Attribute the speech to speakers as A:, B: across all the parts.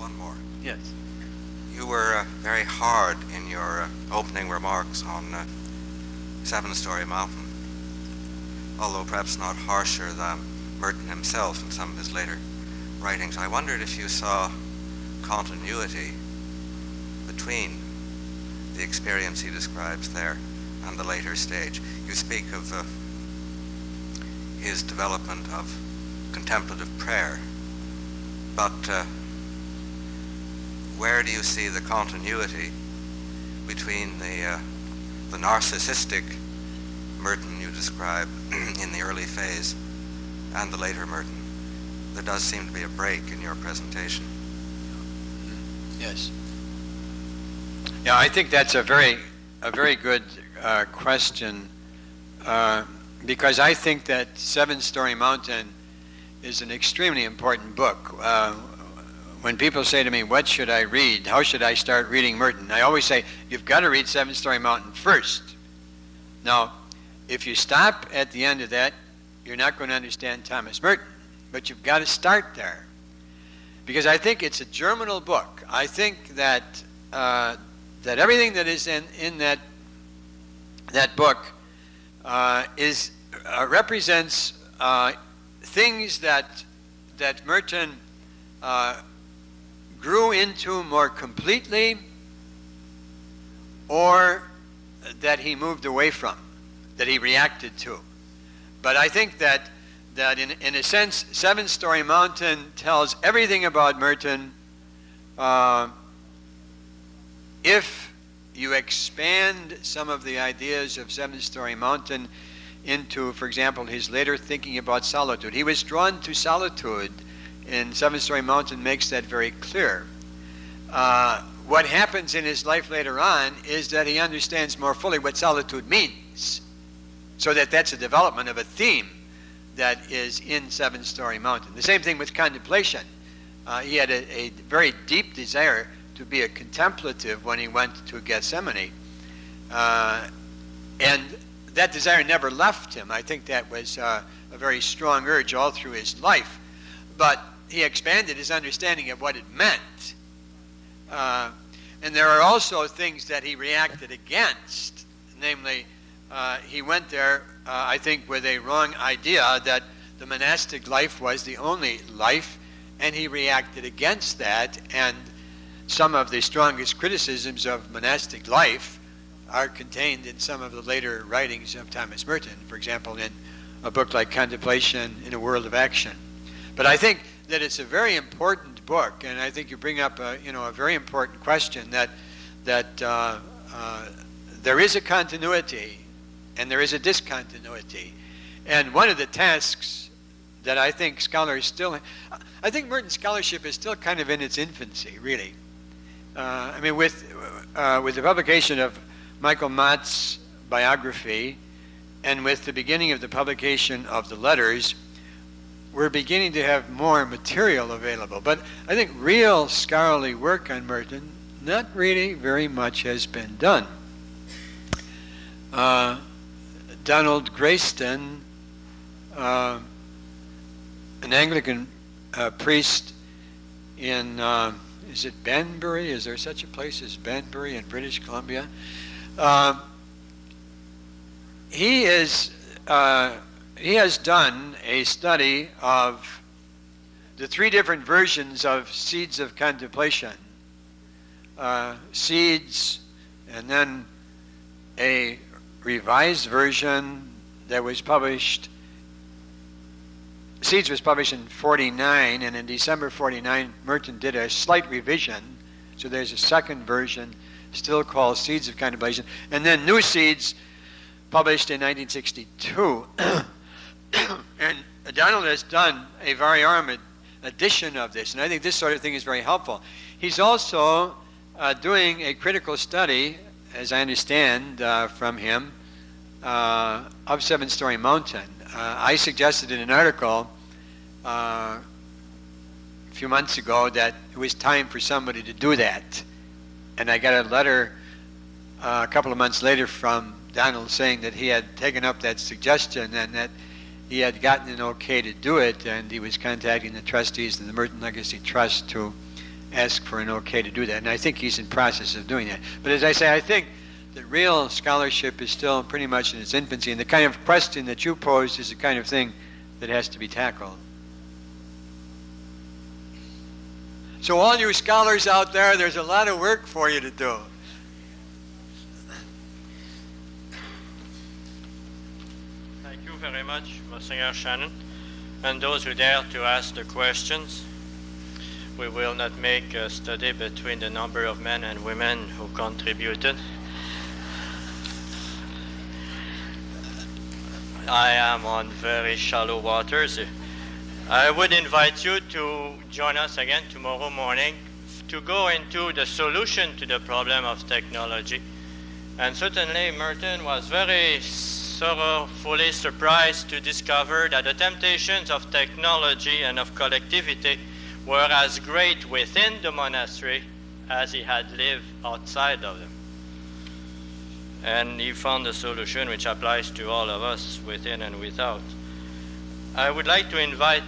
A: one more.
B: Yes.
A: You were very hard in your opening remarks on Seven-Story Mountain, although perhaps not harsher than Merton himself in some of his later writings. I wondered if you saw continuity between the experience he describes there and the later stage. You speak of his development of contemplative prayer, but where do you see the continuity between the narcissistic Merton you describe in the early phase and the later Merton? There does seem to be a break in your presentation.
B: Yes. Yeah, I think that's a very good question, because I think that Seven-Story Mountain is an extremely important book. When people say to me, what should I read? How should I start reading Merton? I always say, you've got to read Seven-Story Mountain first. Now, if you stop at the end of that, you're not going to understand Thomas Merton, but you've got to start there. Because I think it's a germinal book. I think that that everything that is in that book represents things that Merton grew into more completely, or that he moved away from, that he reacted to. But I think that in a sense, Seven-Story Mountain tells everything about Merton. If you expand some of the ideas of Seven-Story Mountain into, for example, his later thinking about solitude. He was drawn to solitude, and Seven-Story Mountain makes that very clear. What happens in his life later on is that he understands more fully what solitude means, so that's a development of a theme that is in Seven-Story Mountain. The same thing with contemplation. He had a very deep desire to be a contemplative when he went to Gethsemane. And that desire never left him. I think that was a very strong urge all through his life. But he expanded his understanding of what it meant. And there are also things that he reacted against. Namely, he went there, I think, with a wrong idea that the monastic life was the only life, and he reacted against that. And some of the strongest criticisms of monastic life are contained in some of the later writings of Thomas Merton, for example, in a book like Contemplation in a World of Action. But I think that it's a very important book, and I think you bring up a very important question, that there is a continuity and there is a discontinuity. And one of the tasks that I think scholars still, I think Merton's scholarship is still kind of in its infancy, really. With the publication of Michael Mott's biography, and with the beginning of the publication of the letters, we're beginning to have more material available. But I think real scholarly work on Merton, not really very much has been done. Donald Grayston, an Anglican priest in is it Banbury? Is there such a place as Banbury in British Columbia? He has done a study of the three different versions of Seeds of Contemplation. Seeds, and then a revised version that was published. Seeds was published in 49, and in December 49, Merton did a slight revision. So there's a second version, still called Seeds of Contemplation. And then New Seeds, published in 1962. And Donald has done a very armored edition of this, and I think this sort of thing is very helpful. He's also doing a critical study, as I understand from him, of Seven-Story Mountain. I suggested in an article a few months ago that it was time for somebody to do that. And I got a letter a couple of months later from Donald saying that he had taken up that suggestion and that he had gotten an okay to do it, and he was contacting the trustees of the Merton Legacy Trust to ask for an okay to do that. And I think he's in process of doing that. But as I say, I think that real scholarship is still pretty much in its infancy, and the kind of question that you posed is the kind of thing that has to be tackled. So all you scholars out there, there's a lot of work for you to do.
C: Thank you very much, Monsignor Shannon. And those who dare to ask the questions, we will not make a study between the number of men and women who contributed. I am on very shallow waters. I would invite you to join us again tomorrow morning to go into the solution to the problem of technology. And certainly Merton was very sorrowfully surprised to discover that the temptations of technology and of collectivity were as great within the monastery as he had lived outside of them. And he found a solution which applies to all of us, within and without. I would like to invite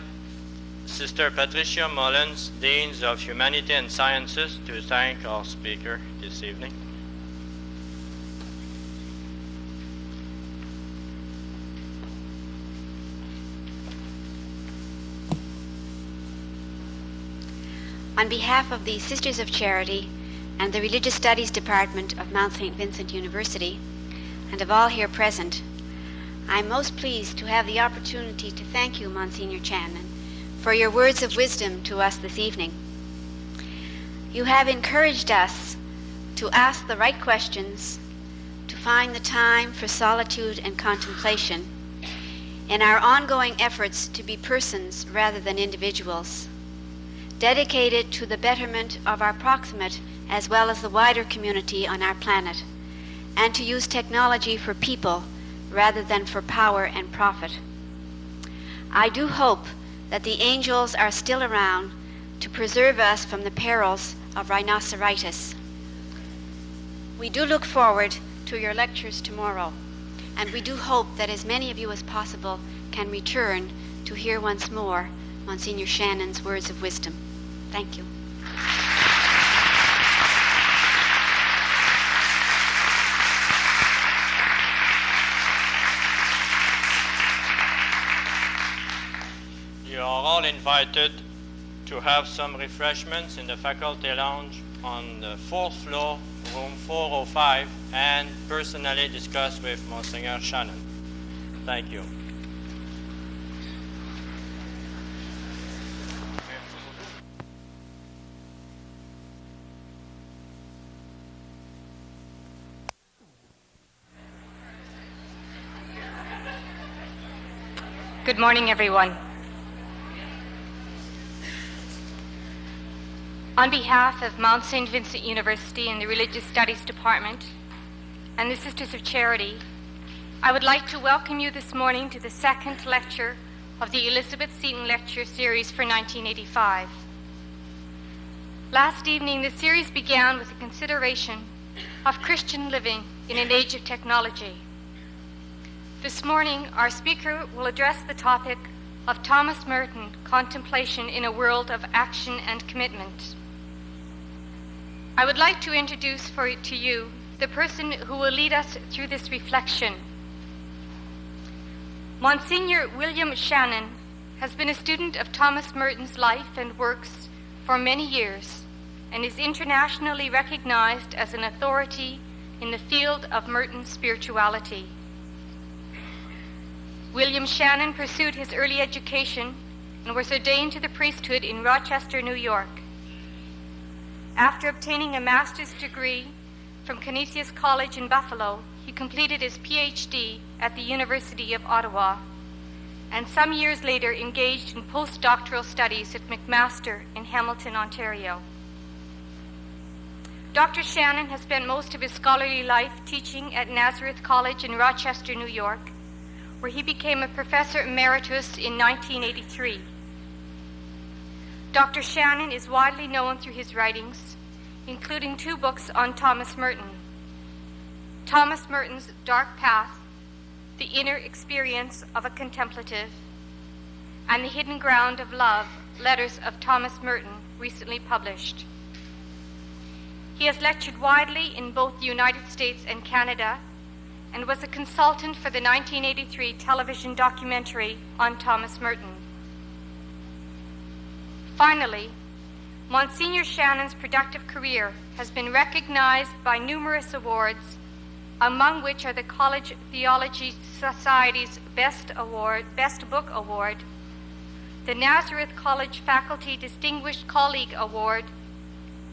C: Sister Patricia Mullins, Dean of Humanities and Sciences, to thank our speaker this evening.
D: On behalf of the Sisters of Charity and the Religious Studies Department of Mount St. Vincent University, and of all here present, I am most pleased to have the opportunity to thank you, Monsignor Shannon, for your words of wisdom to us this evening. You have encouraged us to ask the right questions, to find the time for solitude and contemplation in our ongoing efforts to be persons rather than individuals, dedicated to the betterment of our proximate as well as the wider community on our planet, and to use technology for people rather than for power and profit. I do hope that the angels are still around to preserve us from the perils of rhinoceros. We do look forward to your lectures tomorrow, and we do hope that as many of you as possible can return to hear once more Monsignor Shannon's words of wisdom. Thank you.
C: You are all invited to have some refreshments in the faculty lounge on the 4th floor, room 405, and personally discuss with Monsignor Shannon. Thank you.
E: Good morning, everyone. On behalf of Mount St. Vincent University and the Religious Studies Department and the Sisters of Charity, I would like to welcome you this morning to the second lecture of the Elizabeth Seton Lecture Series for 1985. Last evening, the series began with a consideration of Christian living in an age of technology. This morning, our speaker will address the topic of Thomas Merton, Contemplation in a World of Action and Commitment. I would like to introduce to you the person who will lead us through this reflection. Monsignor William Shannon has been a student of Thomas Merton's life and works for many years and is internationally recognized as an authority in the field of Merton spirituality. William Shannon pursued his early education and was ordained to the priesthood in Rochester, New York. After obtaining a master's degree from Canisius College in Buffalo, he completed his PhD at the University of Ottawa, and some years later engaged in postdoctoral studies at McMaster in Hamilton, Ontario. Dr. Shannon has spent most of his scholarly life teaching at Nazareth College in Rochester, New York, where he became a professor emeritus in 1983. Dr. Shannon is widely known through his writings, including 2 books on Thomas Merton: Thomas Merton's Dark Path, The Inner Experience of a Contemplative, and The Hidden Ground of Love, letters of Thomas Merton, recently published. He has lectured widely in both the United States and Canada, and was a consultant for the 1983 television documentary on Thomas Merton. Finally, Monsignor Shannon's productive career has been recognized by numerous awards, among which are the College Theology Society's Best Book Award, the Nazareth College Faculty Distinguished Colleague Award,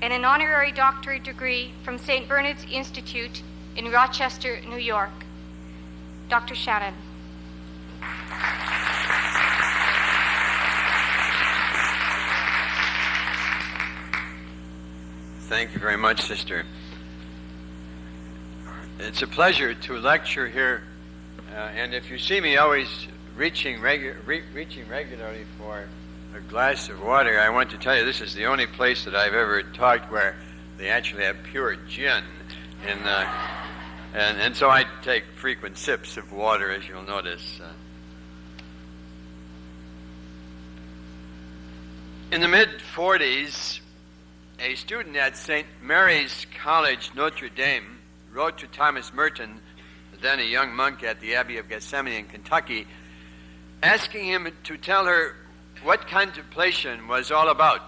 E: and an honorary doctorate degree from St. Bernard's Institute in Rochester, New York. Dr. Shannon.
B: Thank you very much, Sister. It's a pleasure to lecture here, and if you see me always reaching regularly for a glass of water, I want to tell you this is the only place that I've ever taught where they actually have pure gin, and so I take frequent sips of water, as you'll notice. In the mid-40s, a student at St. Mary's College, Notre Dame, wrote to Thomas Merton, then a young monk at the Abbey of Gethsemani in Kentucky, asking him to tell her what contemplation was all about.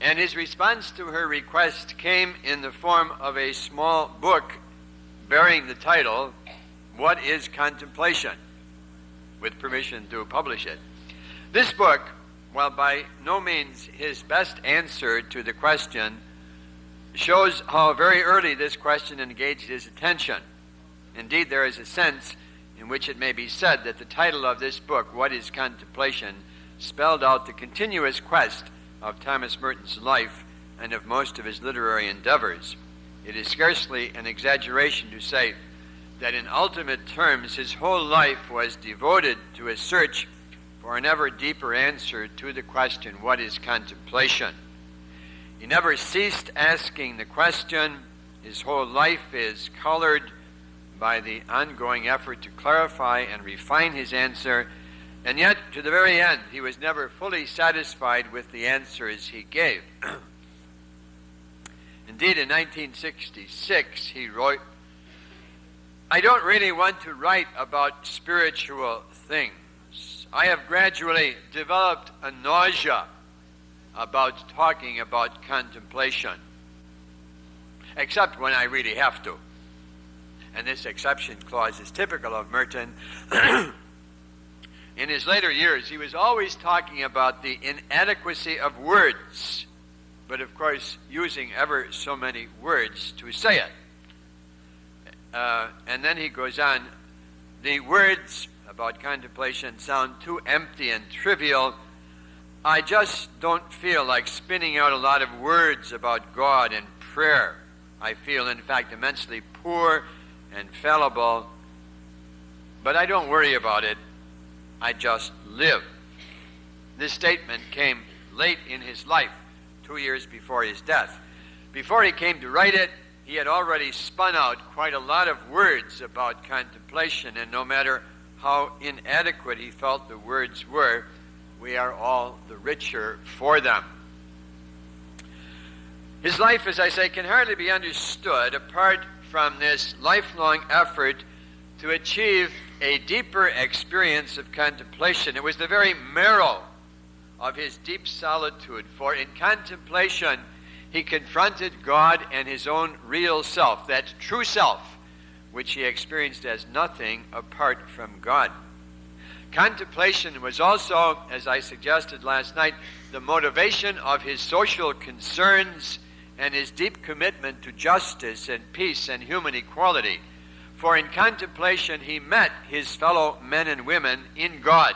B: And his response to her request came in the form of a small book bearing the title, What is Contemplation?, with permission to publish it. This book, while by no means his best answer to the question, shows how very early this question engaged his attention. Indeed, there is a sense in which it may be said that the title of this book, What is Contemplation?, spelled out the continuous quest of Thomas Merton's life and of most of his literary endeavors. It is scarcely an exaggeration to say that in ultimate terms his whole life was devoted to a search for an ever deeper answer to the question, what is contemplation? He never ceased asking the question. His whole life is colored by the ongoing effort to clarify and refine his answer, and yet, to the very end, he was never fully satisfied with the answers he gave. Indeed, in 1966, he wrote, "I don't really want to write about spiritual things. I have gradually developed a nausea about talking about contemplation, except when I really have to." And this exception clause is typical of Merton. In his later years, he was always talking about the inadequacy of words, but of course using ever so many words to say it. And then he goes on, "The words about contemplation sound too empty and trivial. I just don't feel like spinning out a lot of words about God and prayer. I feel, in fact, immensely poor and fallible, but I don't worry about it. I just live." This statement came late in his life, 2 years before his death. Before he came to write it, he had already spun out quite a lot of words about contemplation, and no matter how inadequate he felt the words were, we are all the richer for them. His life, as I say, can hardly be understood apart from this lifelong effort to achieve a deeper experience of contemplation. It was the very marrow of his deep solitude, for in contemplation he confronted God and his own real self, that true self, which he experienced as nothing apart from God. Contemplation was also, as I suggested last night, the motivation of his social concerns and his deep commitment to justice and peace and human equality. For in contemplation he met his fellow men and women in God,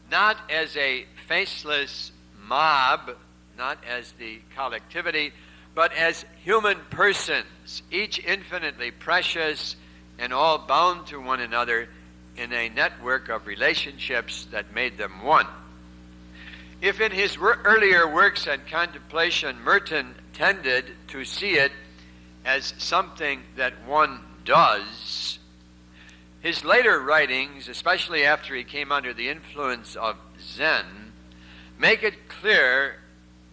B: not as a faceless mob, not as the collectivity, but as human persons, each infinitely precious and all bound to one another in a network of relationships that made them one. If in his earlier works on contemplation, Merton tended to see it as something that one does, his later writings, especially after he came under the influence of Zen, make it clear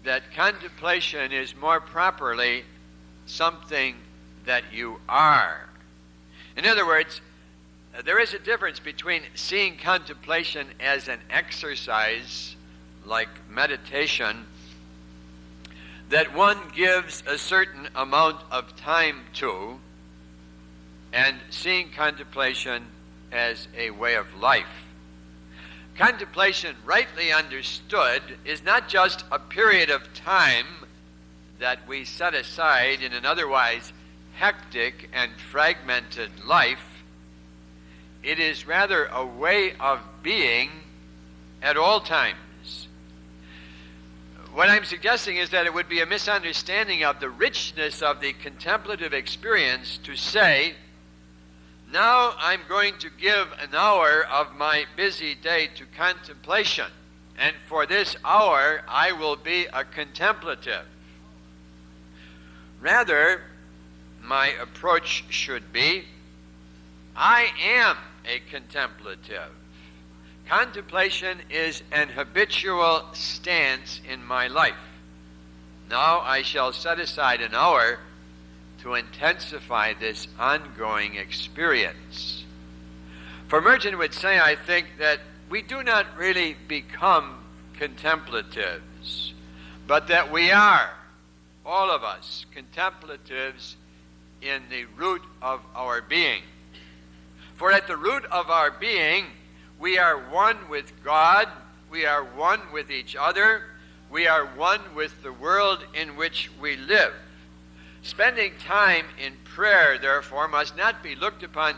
B: that contemplation is more properly something that you are. In other words, there is a difference between seeing contemplation as an exercise, like meditation, that one gives a certain amount of time to, and seeing contemplation as a way of life. Contemplation, rightly understood, is not just a period of time that we set aside in an otherwise hectic and fragmented life. It is rather a way of being at all times. What I'm suggesting is that it would be a misunderstanding of the richness of the contemplative experience to say, now I'm going to give an hour of my busy day to contemplation, and for this hour I will be a contemplative. Rather, my approach should be, I am a contemplative. Contemplation is an habitual stance in my life. Now I shall set aside an hour to intensify this ongoing experience. For Merton would say, I think, that we do not really become contemplatives, but that we are, all of us, contemplatives in the root of our being. For at the root of our being, we are one with God, we are one with each other, we are one with the world in which we live. Spending time in prayer, therefore, must not be looked upon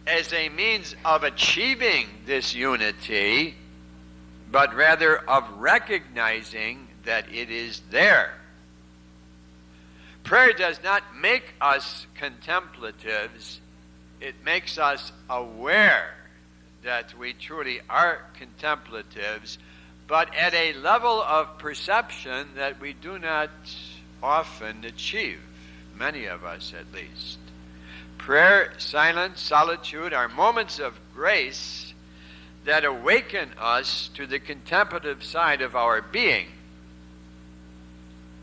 B: as a means of achieving this unity, but rather of recognizing that it is there. Prayer does not make us contemplatives, it makes us aware that we truly are contemplatives, but at a level of perception that we do not often achieve, many of us at least. Prayer, silence, solitude are moments of grace that awaken us to the contemplative side of our being,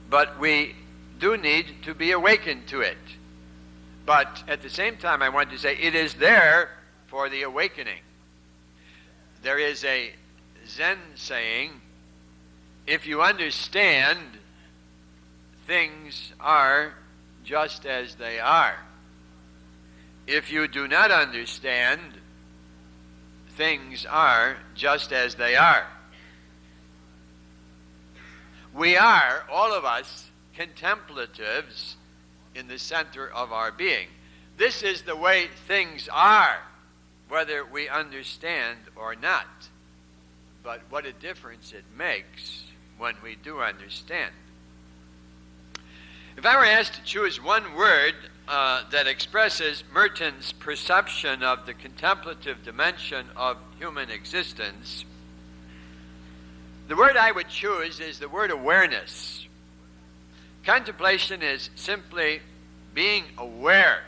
B: but we do need to be awakened to it. But at the same time, I want to say it is there for the awakening. There is a Zen saying, if you understand, things are just as they are. If you do not understand, things are just as they are. We are, all of us, contemplatives in the center of our being. This is the way things are, whether we understand or not. But what a difference it makes when we do understand. If I were asked to choose one word that expresses Merton's perception of the contemplative dimension of human existence, the word I would choose is the word awareness. Contemplation is simply being aware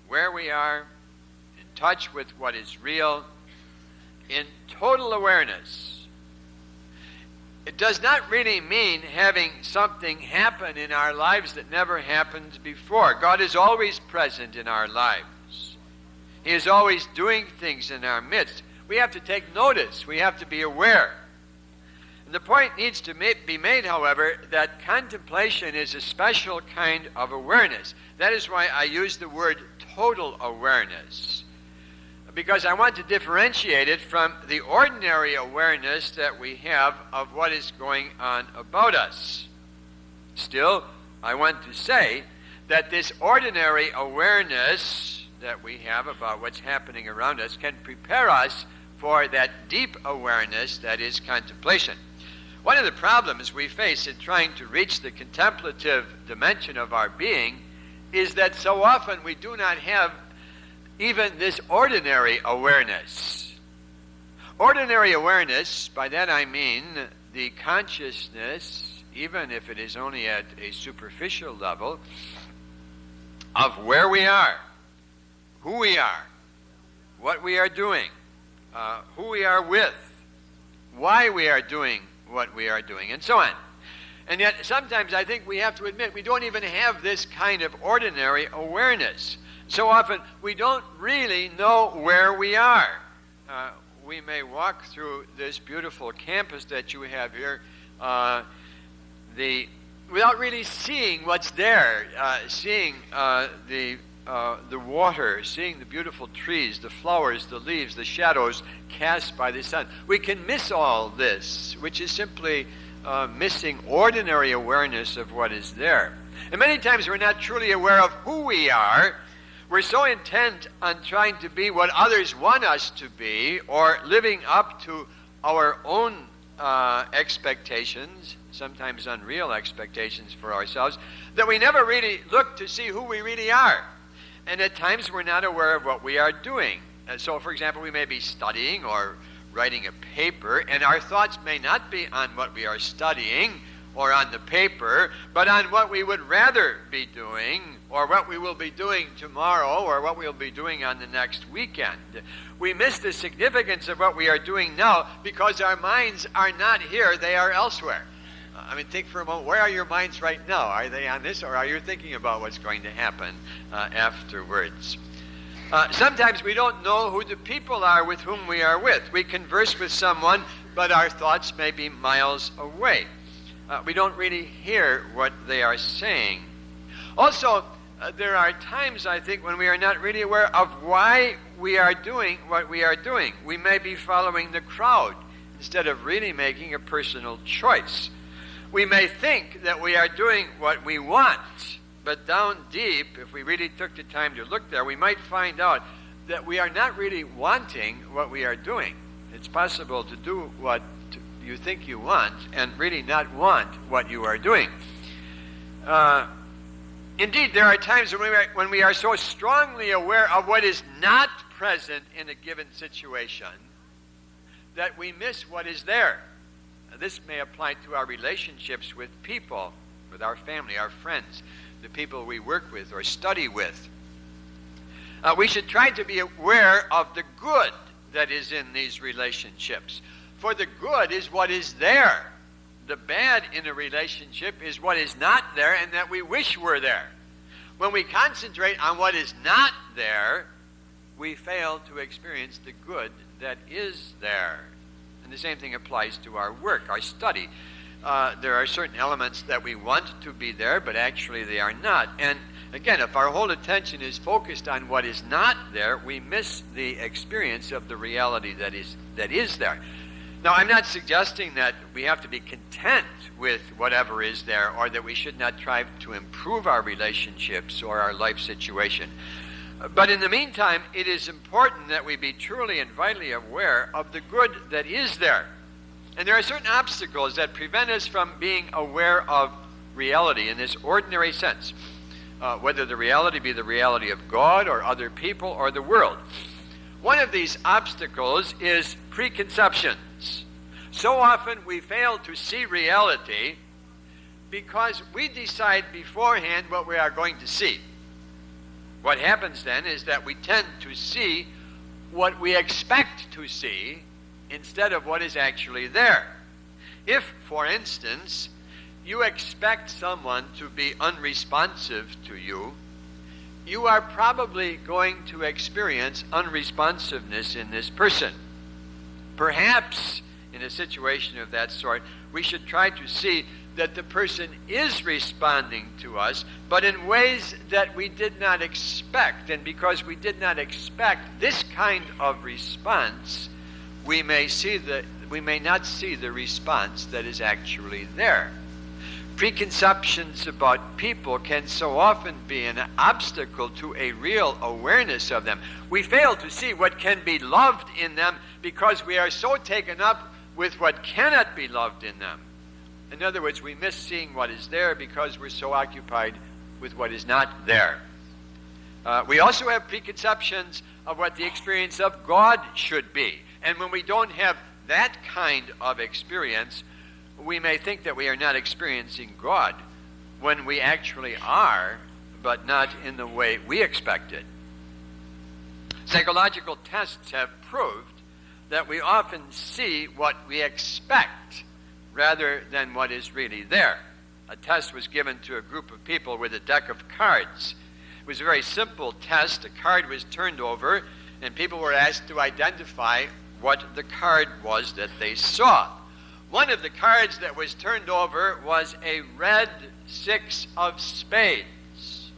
B: where we are, in touch with what is real, in total awareness. It does not really mean having something happen in our lives that never happened before. God is always present in our lives. He is always doing things in our midst. We have to take notice. We have to be aware. And the point needs to be made, however, that contemplation is a special kind of awareness. That is why I use the word total awareness, because I want to differentiate it from the ordinary awareness that we have of what is going on about us. Still, I want to say that this ordinary awareness that we have about what's happening around us can prepare us for that deep awareness that is contemplation. One of the problems we face in trying to reach the contemplative dimension of our being is that so often we do not have even this ordinary awareness. Ordinary awareness, by that I mean the consciousness, even if it is only at a superficial level, of where we are, who we are, what we are doing, who we are with, why we are doing what we are doing, and so on. And yet sometimes I think we have to admit we don't even have this kind of ordinary awareness. So often we don't really know where we are. We may walk through this beautiful campus that you have here without really seeing what's there, seeing the water, seeing the beautiful trees, the flowers, the leaves, the shadows cast by the sun. We can miss all this, which is simply missing ordinary awareness of what is there. And many times we're not truly aware of who we are. We're so intent on trying to be what others want us to be, or living up to our own expectations, sometimes unreal expectations for ourselves, that we never really look to see who we really are. And at times we're not aware of what we are doing. And so, for example, we may be studying or writing a paper, and our thoughts may not be on what we are studying or on the paper, but on what we would rather be doing, or what we will be doing tomorrow, or what we'll be doing on the next weekend. We miss the significance of what we are doing now because our minds are not here, they are elsewhere. Think for a moment, where are your minds right now? Are they on this, or are you thinking about what's going to happen afterwards? Sometimes we don't know who the people are with whom we are with. We converse with someone, but our thoughts may be miles away. We don't really hear what they are saying. Also, there are times, I think, when we are not really aware of why we are doing what we are doing. We may be following the crowd instead of really making a personal choice. We may think that we are doing what we want, but down deep, if we really took the time to look there, we might find out that we are not really wanting what we are doing. It's possible to do what you think you want and really not want what you are doing. Indeed, there are times when we are so strongly aware of what is not present in a given situation that we miss what is there. This may apply to our relationships with people, with our family, our friends, the people we work with or study with. We should try to be aware of the good that is in these relationships. For the good is what is there. The bad in a relationship is what is not there and that we wish were there. When we concentrate on what is not there, we fail to experience the good that is there. And the same thing applies to our work, our study. There are certain elements that we want to be there, but actually they are not. And again, if our whole attention is focused on what is not there, we miss the experience of the reality that is there. Now, I'm not suggesting that we have to be content with whatever is there, or that we should not try to improve our relationships or our life situation. But in the meantime, it is important that we be truly and vitally aware of the good that is there. And there are certain obstacles that prevent us from being aware of reality in this ordinary sense, whether the reality be the reality of God or other people or the world. One of these obstacles is preconceptions. So often we fail to see reality because we decide beforehand what we are going to see. What happens then is that we tend to see what we expect to see instead of what is actually there. If, for instance, you expect someone to be unresponsive to you, you are probably going to experience unresponsiveness in this person. Perhaps in a situation of that sort, we should try to see that the person is responding to us, but in ways that we did not expect. And because we did not expect this kind of response, we may not see the response that is actually there. Preconceptions about people can so often be an obstacle to a real awareness of them. We fail to see what can be loved in them because we are so taken up with what cannot be loved in them. In other words, we miss seeing what is there because we're so occupied with what is not there. We also have preconceptions of what the experience of God should be. And when we don't have that kind of experience, we may think that we are not experiencing God when we actually are, but not in the way we expected. Psychological tests have proved that we often see what we expect rather than what is really there. A test was given to a group of people with a deck of cards. It was a very simple test. A card was turned over, and people were asked to identify what the card was that they saw. One of the cards that was turned over was a red 6 of spades.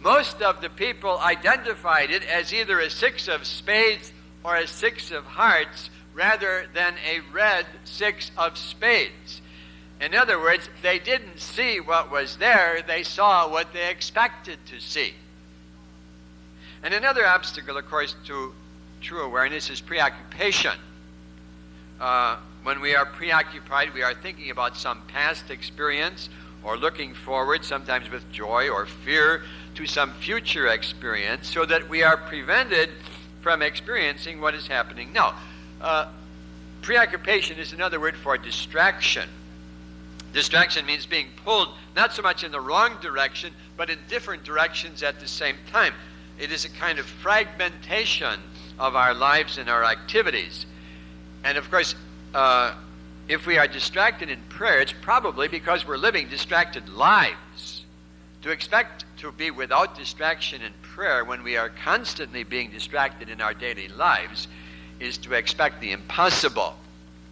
B: Most of the people identified it as either a 6 of spades or a 6 of hearts rather than a red 6 of spades. In other words, they didn't see what was there, they saw what they expected to see. And another obstacle, of course, to true awareness is preoccupation. When we are preoccupied, we are thinking about some past experience or looking forward, sometimes with joy or fear, to some future experience, so that we are prevented from experiencing what is happening now. Preoccupation is another word for distraction. Distraction means being pulled not so much in the wrong direction, but in different directions at the same time. It is a kind of fragmentation of our lives and our activities. And of course, if we are distracted in prayer, it's probably because we're living distracted lives. To expect to be without distraction in prayer when we are constantly being distracted in our daily lives is to expect the impossible.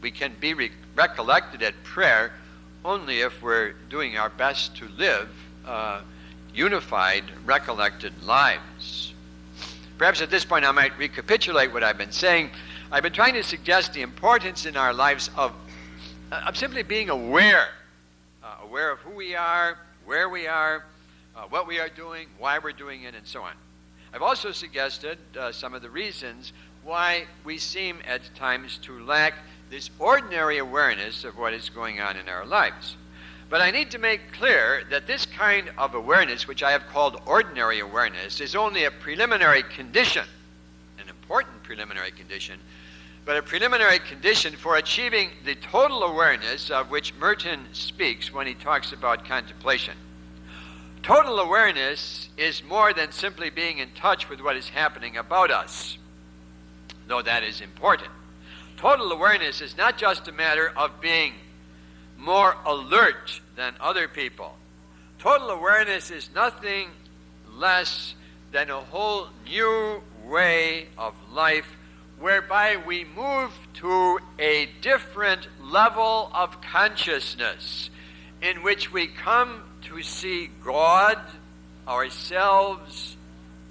B: We can be recollected at prayer only if we're doing our best to live unified, recollected lives. Perhaps at this point I might recapitulate what I've been saying. I've been trying to suggest the importance in our lives of simply being aware of who we are, where we are, what we are doing, why we're doing it, and so on. I've also suggested some of the reasons why we seem at times to lack this ordinary awareness of what is going on in our lives. But I need to make clear that this kind of awareness, which I have called ordinary awareness, is only a preliminary condition, an important preliminary condition, but a preliminary condition for achieving the total awareness of which Merton speaks when he talks about contemplation. Total awareness is more than simply being in touch with what is happening about us, though that is important. Total awareness is not just a matter of being more alert than other people. Total awareness is nothing less than a whole new way of life whereby we move to a different level of consciousness in which we come to see God, ourselves,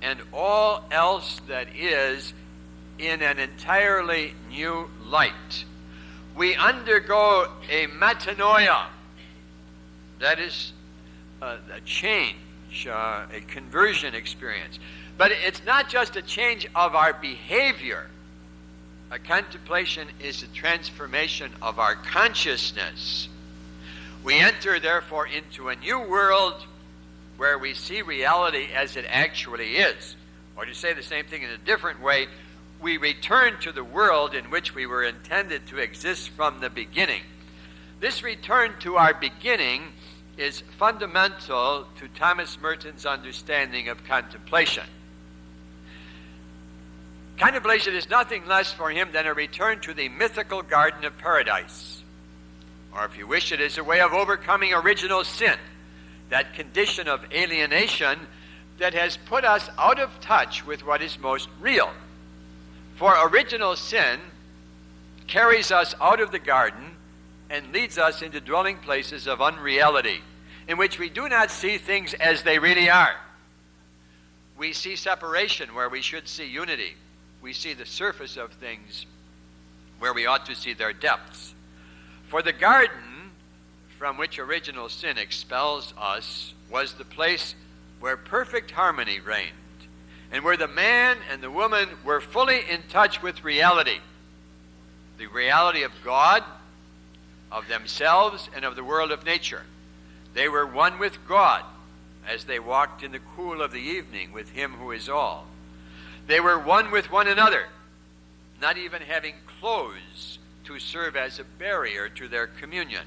B: and all else that is in an entirely new light. We undergo a metanoia, that is a change, a conversion experience. But it's not just a change of our behavior. A contemplation is a transformation of our consciousness. We enter, therefore, into a new world where we see reality as it actually is. Or to say the same thing in a different way, we return to the world in which we were intended to exist from the beginning. This return to our beginning is fundamental to Thomas Merton's understanding of contemplation. Contemplation is nothing less for him than a return to the mythical garden of paradise. Or if you wish, it is a way of overcoming original sin, that condition of alienation that has put us out of touch with what is most real. For original sin carries us out of the garden and leads us into dwelling places of unreality, in which we do not see things as they really are. We see separation where we should see unity. We see the surface of things where we ought to see their depths. For the garden from which original sin expels us was the place where perfect harmony reigned, and where the man and the woman were fully in touch with reality, the reality of God, of themselves, and of the world of nature. They were one with God as they walked in the cool of the evening with Him who is all. They were one with one another, not even having clothes to serve as a barrier to their communion.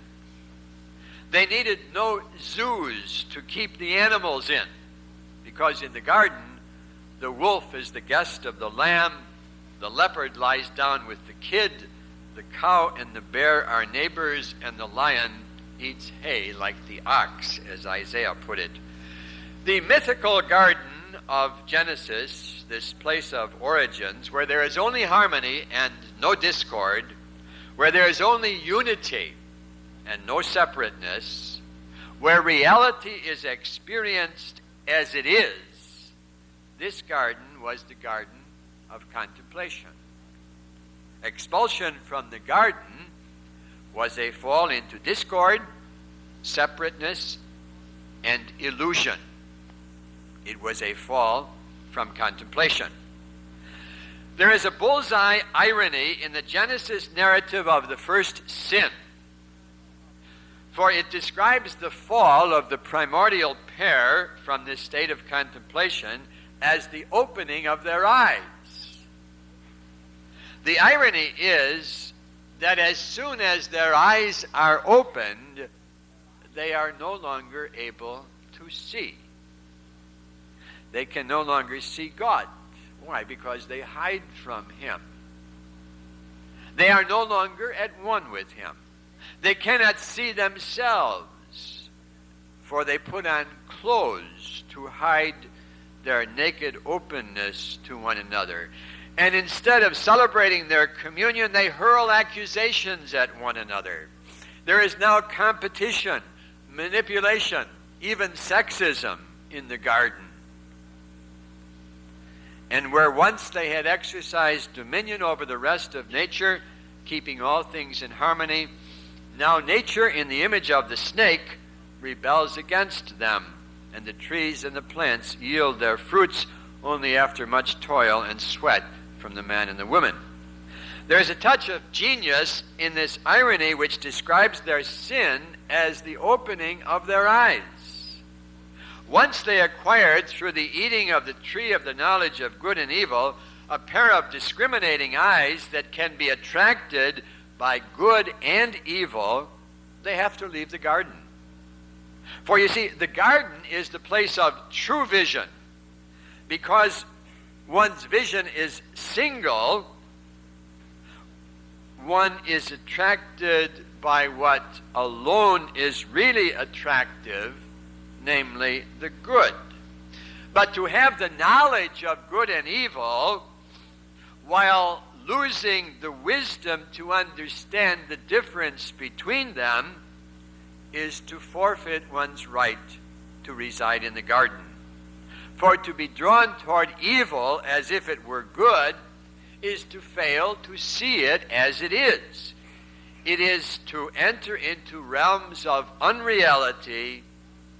B: They needed no zoos to keep the animals in, because in the garden, the wolf is the guest of the lamb, the leopard lies down with the kid, The cow and the bear are neighbors, and the lion eats hay like the ox, as Isaiah put it. The mythical garden of Genesis, this place of origins, where there is only harmony and no discord, where there is only unity and no separateness, where reality is experienced as it is, this garden was the garden of contemplation. Expulsion from the garden was a fall into discord, separateness, and illusion. It was a fall from contemplation. There is a bullseye irony in the Genesis narrative of the first sin, for it describes the fall of the primordial pair from this state of contemplation as the opening of their eyes. The irony is that as soon as their eyes are opened, they are no longer able to see. They can no longer see God. Why? Because they hide from Him. They are no longer at one with Him. They cannot see themselves, for they put on clothes to hide their naked openness to one another. And instead of celebrating their communion, they hurl accusations at one another. There is now competition, manipulation, even sexism in the garden. And where once they had exercised dominion over the rest of nature, keeping all things in harmony, now nature, in the image of the snake, rebels against them, and the trees and the plants yield their fruits only after much toil and sweat from the man and the woman. There is a touch of genius in this irony which describes their sin as the opening of their eyes. Once they acquired, through the eating of the tree of the knowledge of good and evil, a pair of discriminating eyes that can be attracted by good and evil, they have to leave the garden. For you see, the garden is the place of true vision. Because one's vision is single, one is attracted by what alone is really attractive, namely the good. But to have the knowledge of good and evil while losing the wisdom to understand the difference between them is to forfeit one's right to reside in the garden. For to be drawn toward evil as if it were good is to fail to see it as it is. It is to enter into realms of unreality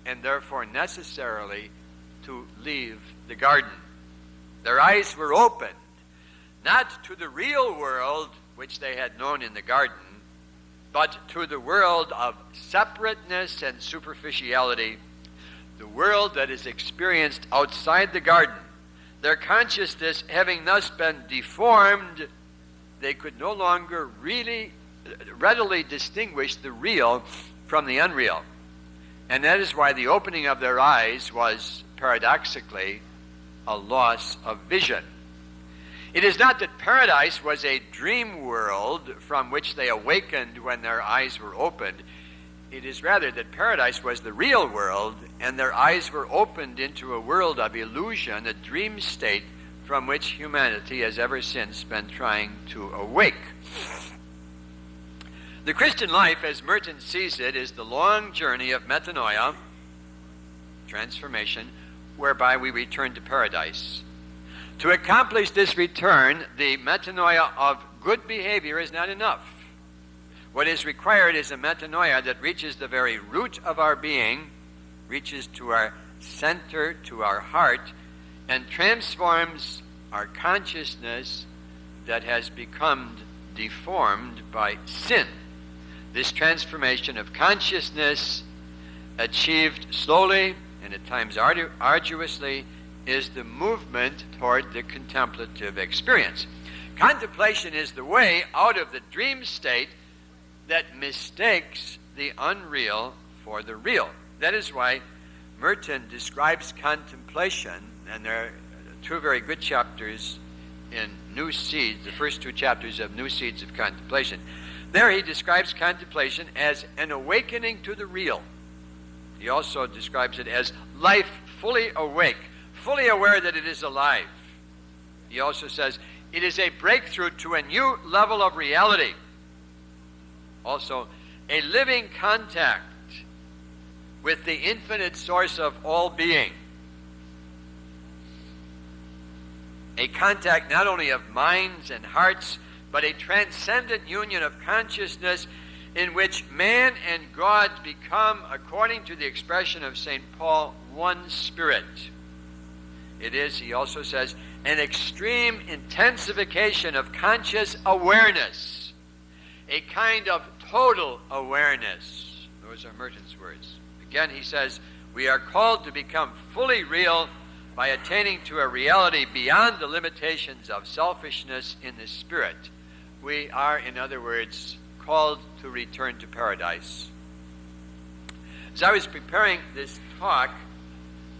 B: and therefore necessarily to leave the garden. Their eyes were opened, not to the real world which they had known in the garden, but to the world of separateness and superficiality, the world that is experienced outside the garden. Their consciousness having thus been deformed, they could no longer really readily distinguish the real from the unreal. And that is why the opening of their eyes was, paradoxically, a loss of vision. It is not that paradise was a dream world from which they awakened when their eyes were opened. It is rather that paradise was the real world, and their eyes were opened into a world of illusion, a dream state from which humanity has ever since been trying to awake. The Christian life, as Merton sees it, is the long journey of metanoia, transformation, whereby we return to paradise. To accomplish this return, the metanoia of good behavior is not enough. What is required is a metanoia that reaches the very root of our being, reaches to our center, to our heart, and transforms our consciousness that has become deformed by sin. This transformation of consciousness, achieved slowly and at times arduously, is the movement toward the contemplative experience. Contemplation is the way out of the dream state that mistakes the unreal for the real. That is why Merton describes contemplation, and there are two very good chapters in New Seeds, the first 2 chapters of New Seeds of Contemplation. There he describes contemplation as an awakening to the real. He also describes it as life fully awake, fully aware that it is alive. He also says it is a breakthrough to a new level of reality. Also, a living contact with the infinite source of all being. A contact not only of minds and hearts, but a transcendent union of consciousness in which man and God become, according to the expression of St. Paul, one spirit. It is, he also says, an extreme intensification of conscious awareness, a kind of total awareness. Those are Merton's words. Again, he says, we are called to become fully real by attaining to a reality beyond the limitations of selfishness in the spirit. We are, in other words, called to return to paradise. As I was preparing this talk,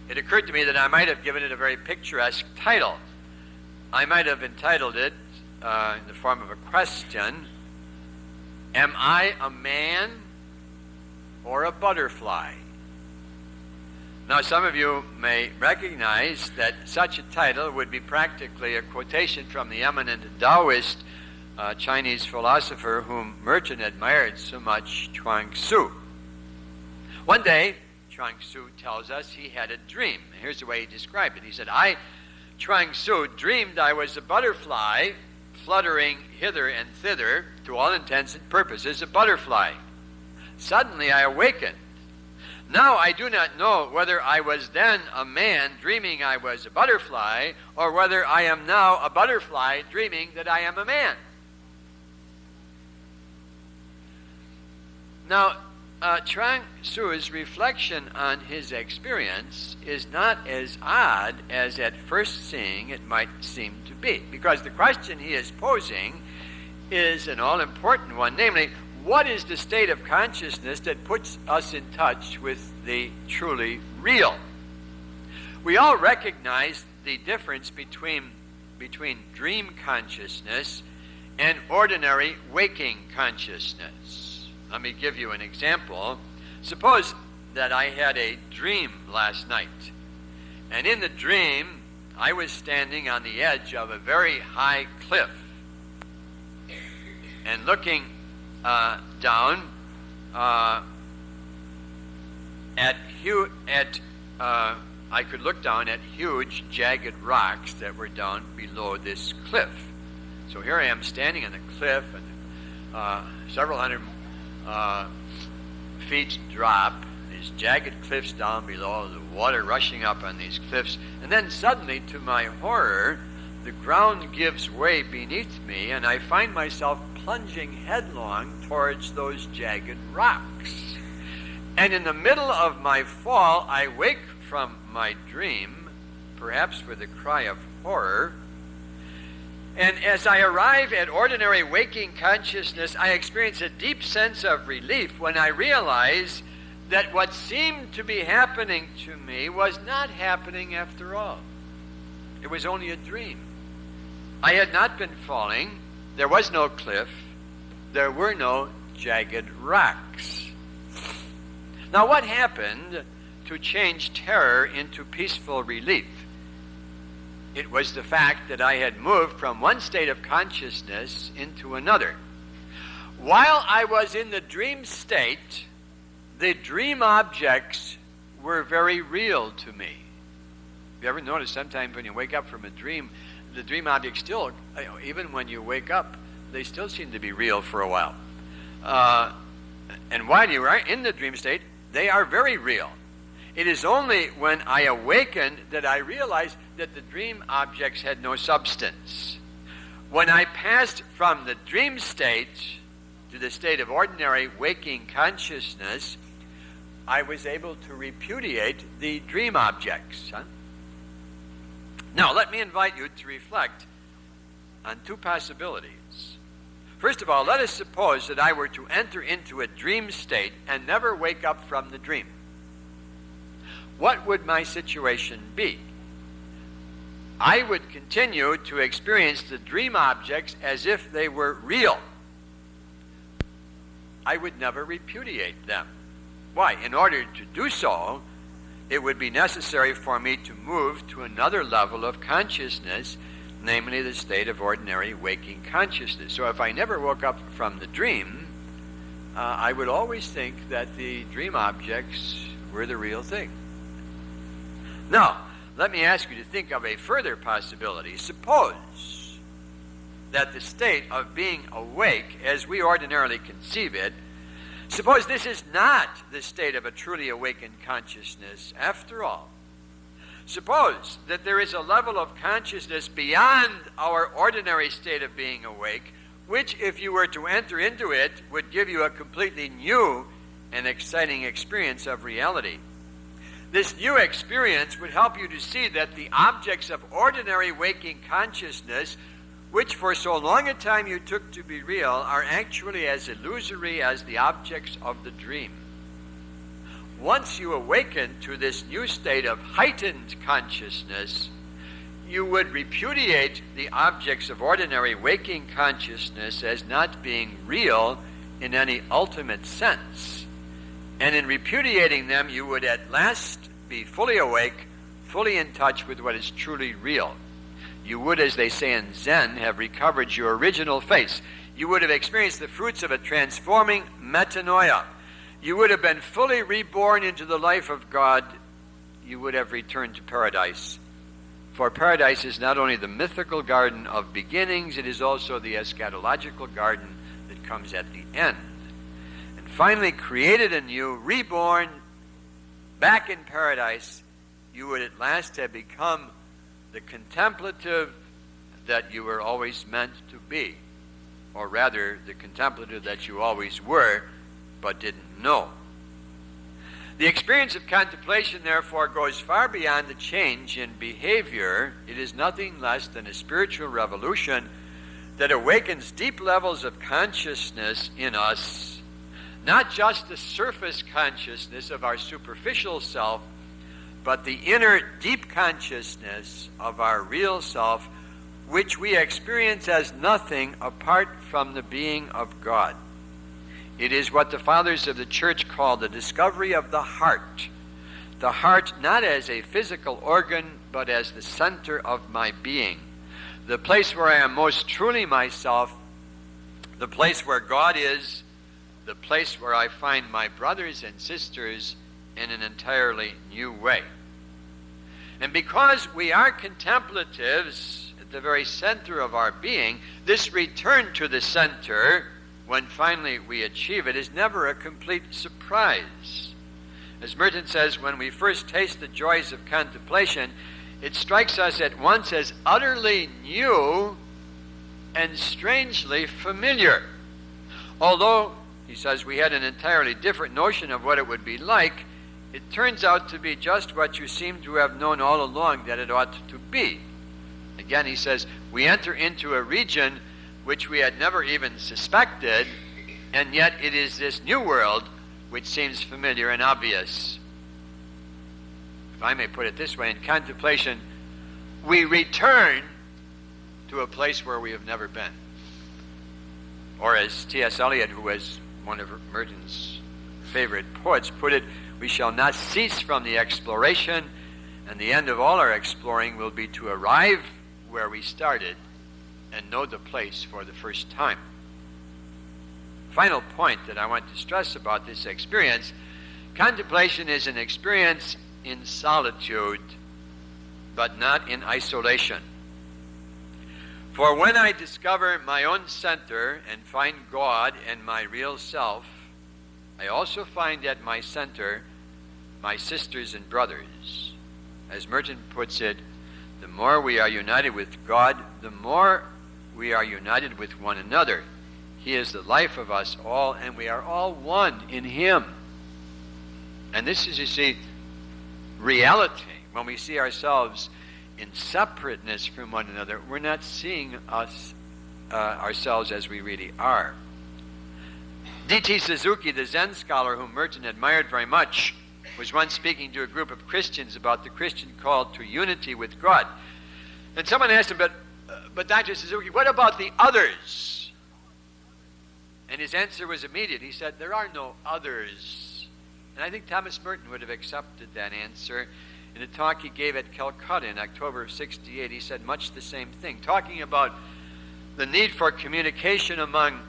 B: it occurred to me that I might have given it a very picturesque title. I might have entitled it, in the form of a question, Am I a man or a butterfly? Now, some of you may recognize that such a title would be practically a quotation from the eminent Taoist Chinese philosopher whom Merton admired so much, Chuang Tzu. One day, Chuang Tzu tells us he had a dream. Here's the way he described it. He said, Chuang Tzu, dreamed I was a butterfly fluttering hither and thither, to all intents and purposes, a butterfly. Suddenly I awakened. Now I do not know whether I was then a man dreaming I was a butterfly, or whether I am now a butterfly dreaming that I am a man. Now, Chuang Tzu's reflection on his experience is not as odd as at first seeing it might seem to be, because the question he is posing is an all-important one, namely, what is the state of consciousness that puts us in touch with the truly real? We all recognize the difference between dream consciousness and ordinary waking consciousness. Let me give you an example. Suppose that I had a dream last night, and in the dream I was standing on the edge of a very high cliff and looking down I could look down at huge jagged rocks that were down below this cliff. So here I am standing on the cliff, and several hundred feet drop, these jagged cliffs down below, the water rushing up on these cliffs, and then suddenly, to my horror, the ground gives way beneath me, and I find myself plunging headlong towards those jagged rocks. And in the middle of my fall, I wake from my dream, perhaps with a cry of horror, and as I arrive at ordinary waking consciousness, I experience a deep sense of relief when I realize that what seemed to be happening to me was not happening after all. It was only a dream. I had not been falling. There was no cliff. There were no jagged rocks. Now, what happened to change terror into peaceful relief? It was the fact that I had moved from one state of consciousness into another. While I was in the dream state, the dream objects were very real to me. You ever notice sometimes when you wake up from a dream, the dream objects still, even when you wake up, they still seem to be real for a while. And while you are in the dream state, they are very real. It is only when I awakened that I realized that the dream objects had no substance. When I passed from the dream state to the state of ordinary waking consciousness, I was able to repudiate the dream objects. Now, let me invite you to reflect on two possibilities. First of all, let us suppose that I were to enter into a dream state and never wake up from the dream. What would my situation be? I would continue to experience the dream objects as if they were real. I would never repudiate them. Why? In order to do so, it would be necessary for me to move to another level of consciousness, namely the state of ordinary waking consciousness. So if I never woke up from the dream, I would always think that the dream objects were the real thing. Now, let me ask you to think of a further possibility. Suppose that the state of being awake, as we ordinarily conceive it, suppose this is not the state of a truly awakened consciousness after all. Suppose that there is a level of consciousness beyond our ordinary state of being awake, which, if you were to enter into it, would give you a completely new and exciting experience of reality. This new experience would help you to see that the objects of ordinary waking consciousness, which for so long a time you took to be real, are actually as illusory as the objects of the dream. Once you awaken to this new state of heightened consciousness, you would repudiate the objects of ordinary waking consciousness as not being real in any ultimate sense. And in repudiating them, you would at last be fully awake, fully in touch with what is truly real. You would, as they say in Zen, have recovered your original face. You would have experienced the fruits of a transforming metanoia. You would have been fully reborn into the life of God. You would have returned to paradise. For paradise is not only the mythical garden of beginnings, it is also the eschatological garden that comes at the end. And finally, created anew, reborn, back in paradise, you would at last have become the contemplative that you were always meant to be, or rather, the contemplative that you always were, but didn't know. The experience of contemplation, therefore, goes far beyond the change in behavior. It is nothing less than a spiritual revolution that awakens deep levels of consciousness in us, not just the surface consciousness of our superficial self, but the inner deep consciousness of our real self, which we experience as nothing apart from the being of God. It is what the fathers of the church call the discovery of the heart. The heart not as a physical organ, but as the center of my being. The place where I am most truly myself, the place where God is, the place where I find my brothers and sisters in an entirely new way. And because we are contemplatives at the very center of our being, this return to the center, when finally we achieve it, is never a complete surprise. As Merton says, when we first taste the joys of contemplation, it strikes us at once as utterly new and strangely familiar. Although, he says, we had an entirely different notion of what it would be like, it turns out to be just what you seem to have known all along that it ought to be. Again, he says, we enter into a region which we had never even suspected, and yet it is this new world which seems familiar and obvious. If I may put it this way, in contemplation, we return to a place where we have never been. Or as T.S. Eliot, who was one of Merton's favorite poets, put it, we shall not cease from the exploration, and the end of all our exploring will be to arrive where we started and know the place for the first time. Final point that I want to stress about this experience, contemplation is an experience in solitude, but not in isolation. For when I discover my own center and find God and my real self, I also find at my center my sisters and brothers. As Merton puts it, the more we are united with God, the more we are united with one another. He is the life of us all, and we are all one in Him. And this is, you see, reality. When we see ourselves in separateness from one another, we're not seeing ourselves as we really are. D.T. Suzuki, the Zen scholar whom Merton admired very much, was once speaking to a group of Christians about the Christian call to unity with God. And someone asked him, but Dr. Suzuki, what about the others? And his answer was immediate. He said, there are no others. And I think Thomas Merton would have accepted that answer. In a talk he gave at Calcutta in October of '68, he said much the same thing, talking about the need for communication among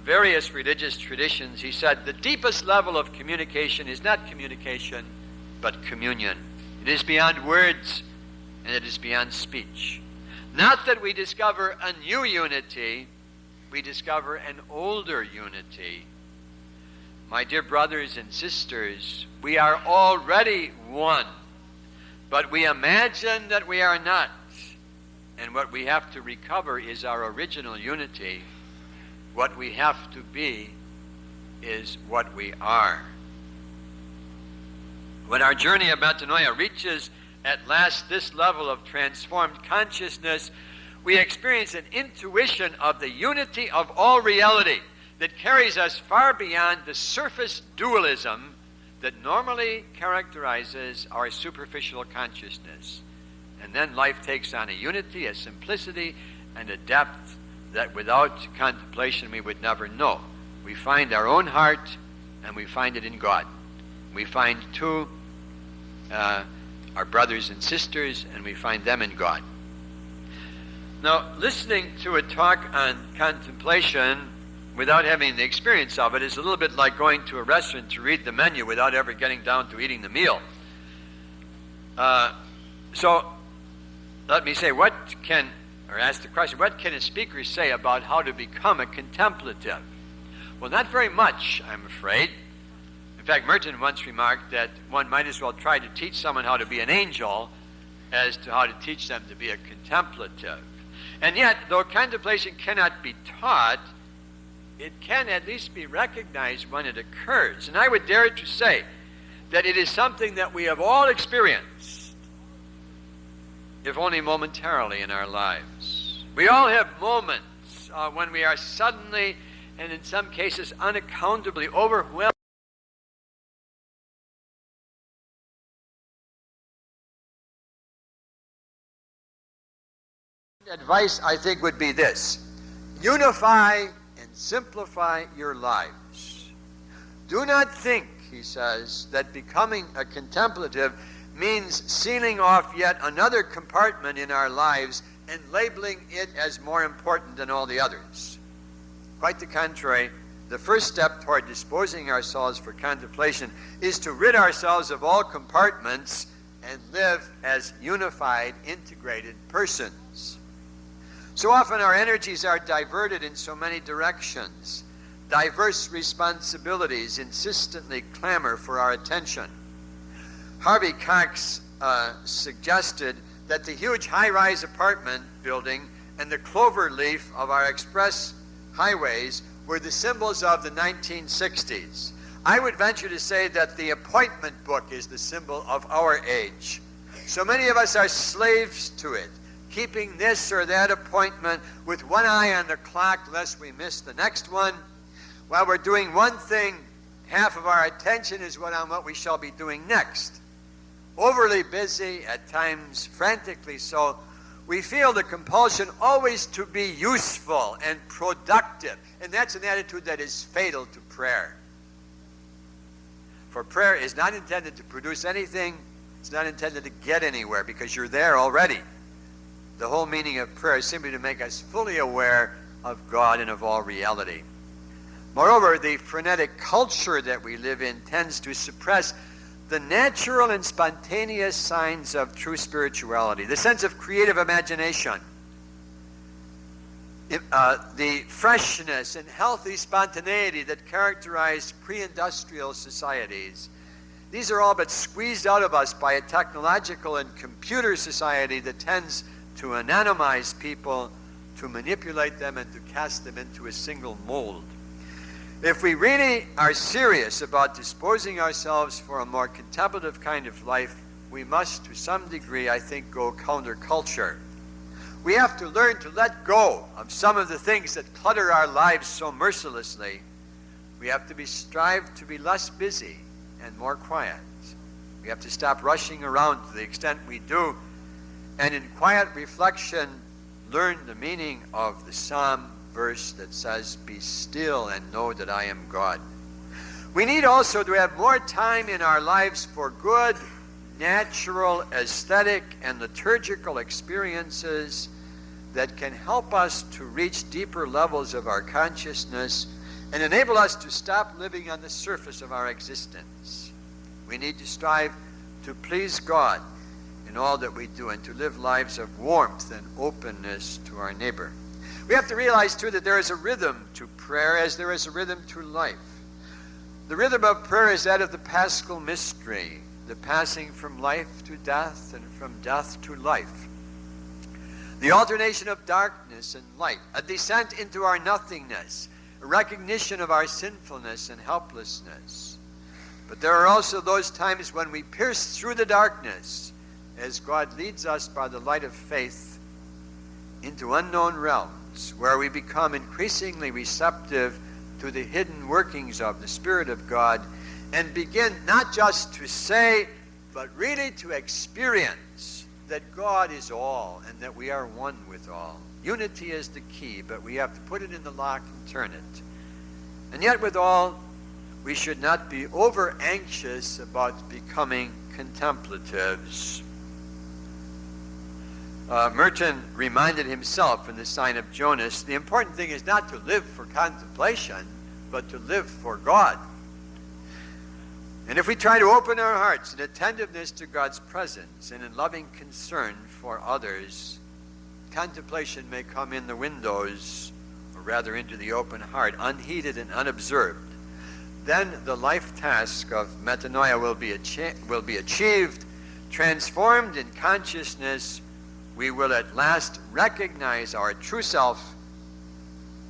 B: various religious traditions. He said, the deepest level of communication is not communication, but communion. It is beyond words, and it is beyond speech. Not that we discover a new unity, we discover an older unity. My dear brothers and sisters, we are already one, but we imagine that we are not. And what we have to recover is our original unity. What we have to be is what we are. When our journey of metanoia reaches at last this level of transformed consciousness, we experience an intuition of the unity of all reality that carries us far beyond the surface dualism that normally characterizes our superficial consciousness. And then life takes on a unity, a simplicity, and a depth that without contemplation we would never know. We find our own heart, and we find it in God. We find too our brothers and sisters, and we find them in God. Now, listening to a talk on contemplation without having the experience of it is a little bit like going to a restaurant to read the menu without ever getting down to eating the meal. So, let me say, ask the question, what can a speaker say about how to become a contemplative? Well, not very much, I'm afraid. In fact, Merton once remarked that one might as well try to teach someone how to be an angel as to how to teach them to be a contemplative. And yet, though contemplation cannot be taught, it can at least be recognized when it occurs. And I would dare to say that it is something that we have all experienced, if only momentarily in our lives. We all have moments when we are suddenly, and in some cases unaccountably, overwhelmed. Advice, I think, would be this: unify and simplify your lives. Do not think, he says, that becoming a contemplative means sealing off yet another compartment in our lives and labeling it as more important than all the others. Quite the contrary, the first step toward disposing ourselves for contemplation is to rid ourselves of all compartments and live as unified, integrated persons. So often our energies are diverted in so many directions. Diverse responsibilities insistently clamor for our attention. Harvey Cox suggested that the huge high-rise apartment building and the clover leaf of our express highways were the symbols of the 1960s. I would venture to say that the appointment book is the symbol of our age. So many of us are slaves to it, keeping this or that appointment with one eye on the clock lest we miss the next one. While we're doing one thing, half of our attention is on what we shall be doing next. Overly busy, at times frantically so, we feel the compulsion always to be useful and productive. And that's an attitude that is fatal to prayer. For prayer is not intended to produce anything. It's not intended to get anywhere because you're there already. The whole meaning of prayer is simply to make us fully aware of God and of all reality. Moreover, the frenetic culture that we live in tends to suppress the natural and spontaneous signs of true spirituality, the sense of creative imagination, the freshness and healthy spontaneity that characterize pre-industrial societies. These are all but squeezed out of us by a technological and computer society that tends to anonymize people, to manipulate them, and to cast them into a single mold. If we really are serious about disposing ourselves for a more contemplative kind of life, we must, to some degree, I think, go counterculture. We have to learn to let go of some of the things that clutter our lives so mercilessly. We have to strive to be less busy and more quiet. We have to stop rushing around to the extent we do, and in quiet reflection learn the meaning of the Psalm verse that says, "Be still and know that I am God." We need also to have more time in our lives for good, natural, aesthetic, and liturgical experiences that can help us to reach deeper levels of our consciousness and enable us to stop living on the surface of our existence. We need to strive to please God in all that we do and to live lives of warmth and openness to our neighbor. We have to realize, too, that there is a rhythm to prayer as there is a rhythm to life. The rhythm of prayer is that of the Paschal mystery, the passing from life to death and from death to life. The alternation of darkness and light, a descent into our nothingness, a recognition of our sinfulness and helplessness. But there are also those times when we pierce through the darkness as God leads us by the light of faith into unknown realms where we become increasingly receptive to the hidden workings of the Spirit of God and begin not just to say, but really to experience that God is all and that we are one with all. Unity is the key, but we have to put it in the lock and turn it. And yet with all, we should not be over anxious about becoming contemplatives. Merton reminded himself in the Sign of Jonas, the important thing is not to live for contemplation, but to live for God. And if we try to open our hearts in attentiveness to God's presence and in loving concern for others, contemplation may come in the windows, or rather into the open heart, unheeded and unobserved. Then the life task of metanoia will be achieved, transformed in consciousness. We will at last recognize our true self,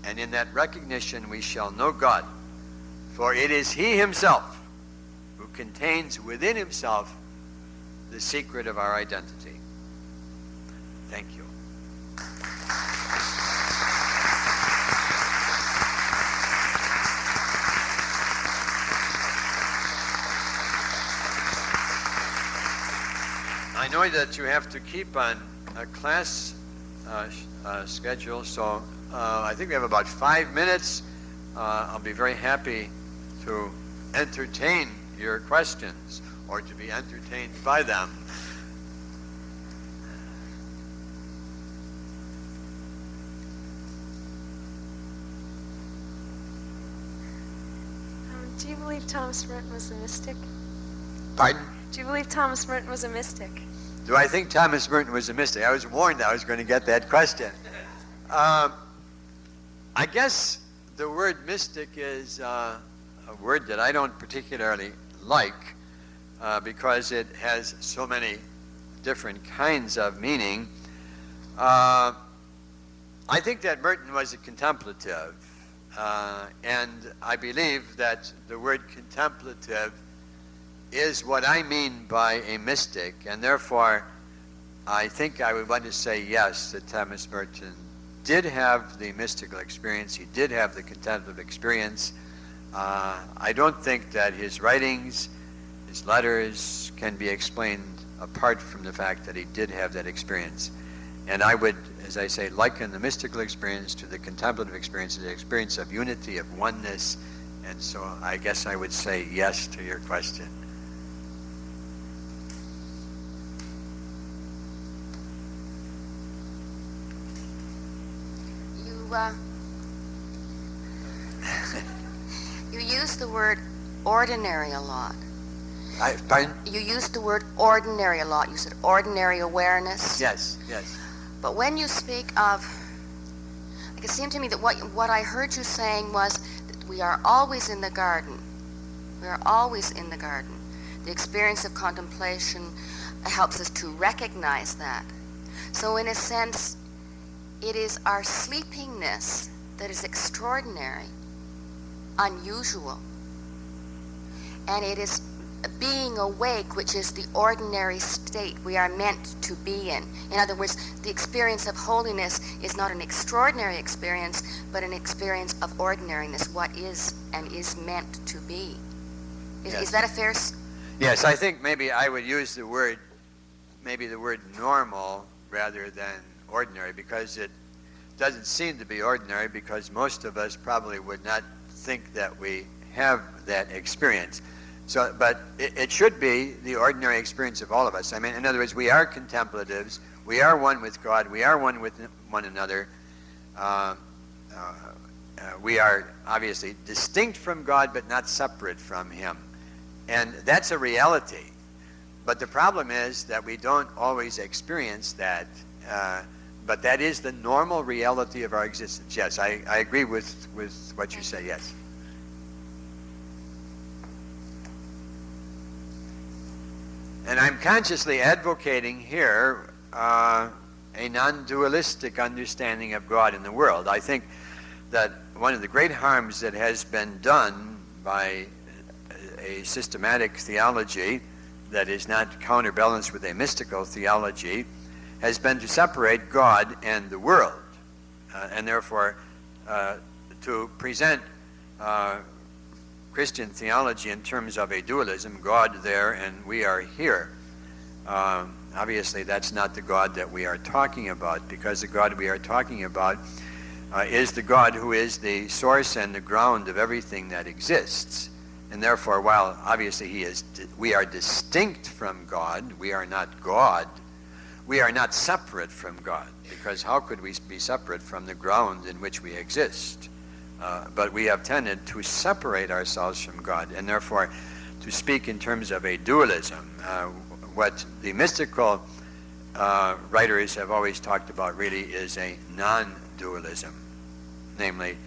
B: and in that recognition we shall know God. For it is He Himself who contains within Himself the secret of our identity. Thank you. I know that you have to keep on a class schedule, so I think we have about 5 minutes. I'll be very happy to entertain your questions or to be entertained by them.
F: Do you believe Thomas Merton was a mystic?
B: Pardon?
F: Do you believe Thomas Merton was a mystic?
B: Do I think Thomas Merton was a mystic? I was warned I was going to get that question. I guess the word mystic is a word that I don't particularly like because it has so many different kinds of meaning. I think that Merton was a contemplative, and I believe that the word contemplative is what I mean by a mystic, and therefore I think I would want to say yes, that Thomas Merton did have the mystical experience, he did have the contemplative experience. I don't think that his writings, his letters can be explained apart from the fact that he did have that experience. And I would, as I say, liken the mystical experience to the contemplative experience, the experience of unity, of oneness, and so I guess I would say yes to your question.
G: You use the word ordinary a lot.
B: Pardon?
G: You used the word ordinary a lot. You said ordinary awareness.
B: Yes, yes.
G: But when you speak of, it seemed to me that what I heard you saying was that we are always in the garden. We are always in the garden. The experience of contemplation helps us to recognize that. So in a sense, it is our sleepiness that is extraordinary, unusual. And it is being awake, which is the ordinary state we are meant to be in. In other words, the experience of holiness is not an extraordinary experience, but an experience of ordinariness, what is and is meant to be. Is that a fair...
B: Yes, I think maybe I would use the word, maybe the word normal, rather than ordinary, because it doesn't seem to be ordinary, because most of us probably would not think that we have that experience. So, but it should be the ordinary experience of all of us. I mean, in other words, we are contemplatives. We are one with God. We are one with one another. We are obviously distinct from God, but not separate from Him. And that's a reality. But the problem is that we don't always experience that. But that is the normal reality of our existence. Yes, I agree with what you say, yes. And I'm consciously advocating here a non-dualistic understanding of God in the world. I think that one of the great harms that has been done by a systematic theology that is not counterbalanced with a mystical theology has been to separate God and the world, and therefore to present Christian theology in terms of a dualism, God there and we are here. Obviously, that's not the God that we are talking about, because the God we are talking about is the God who is the source and the ground of everything that exists. And therefore, while obviously we are distinct from God, we are not God, we are not separate from God, because how could we be separate from the ground in which we exist? But we have tended to separate ourselves from God, and therefore to speak in terms of a dualism. What the mystical writers have always talked about really is a non-dualism, namely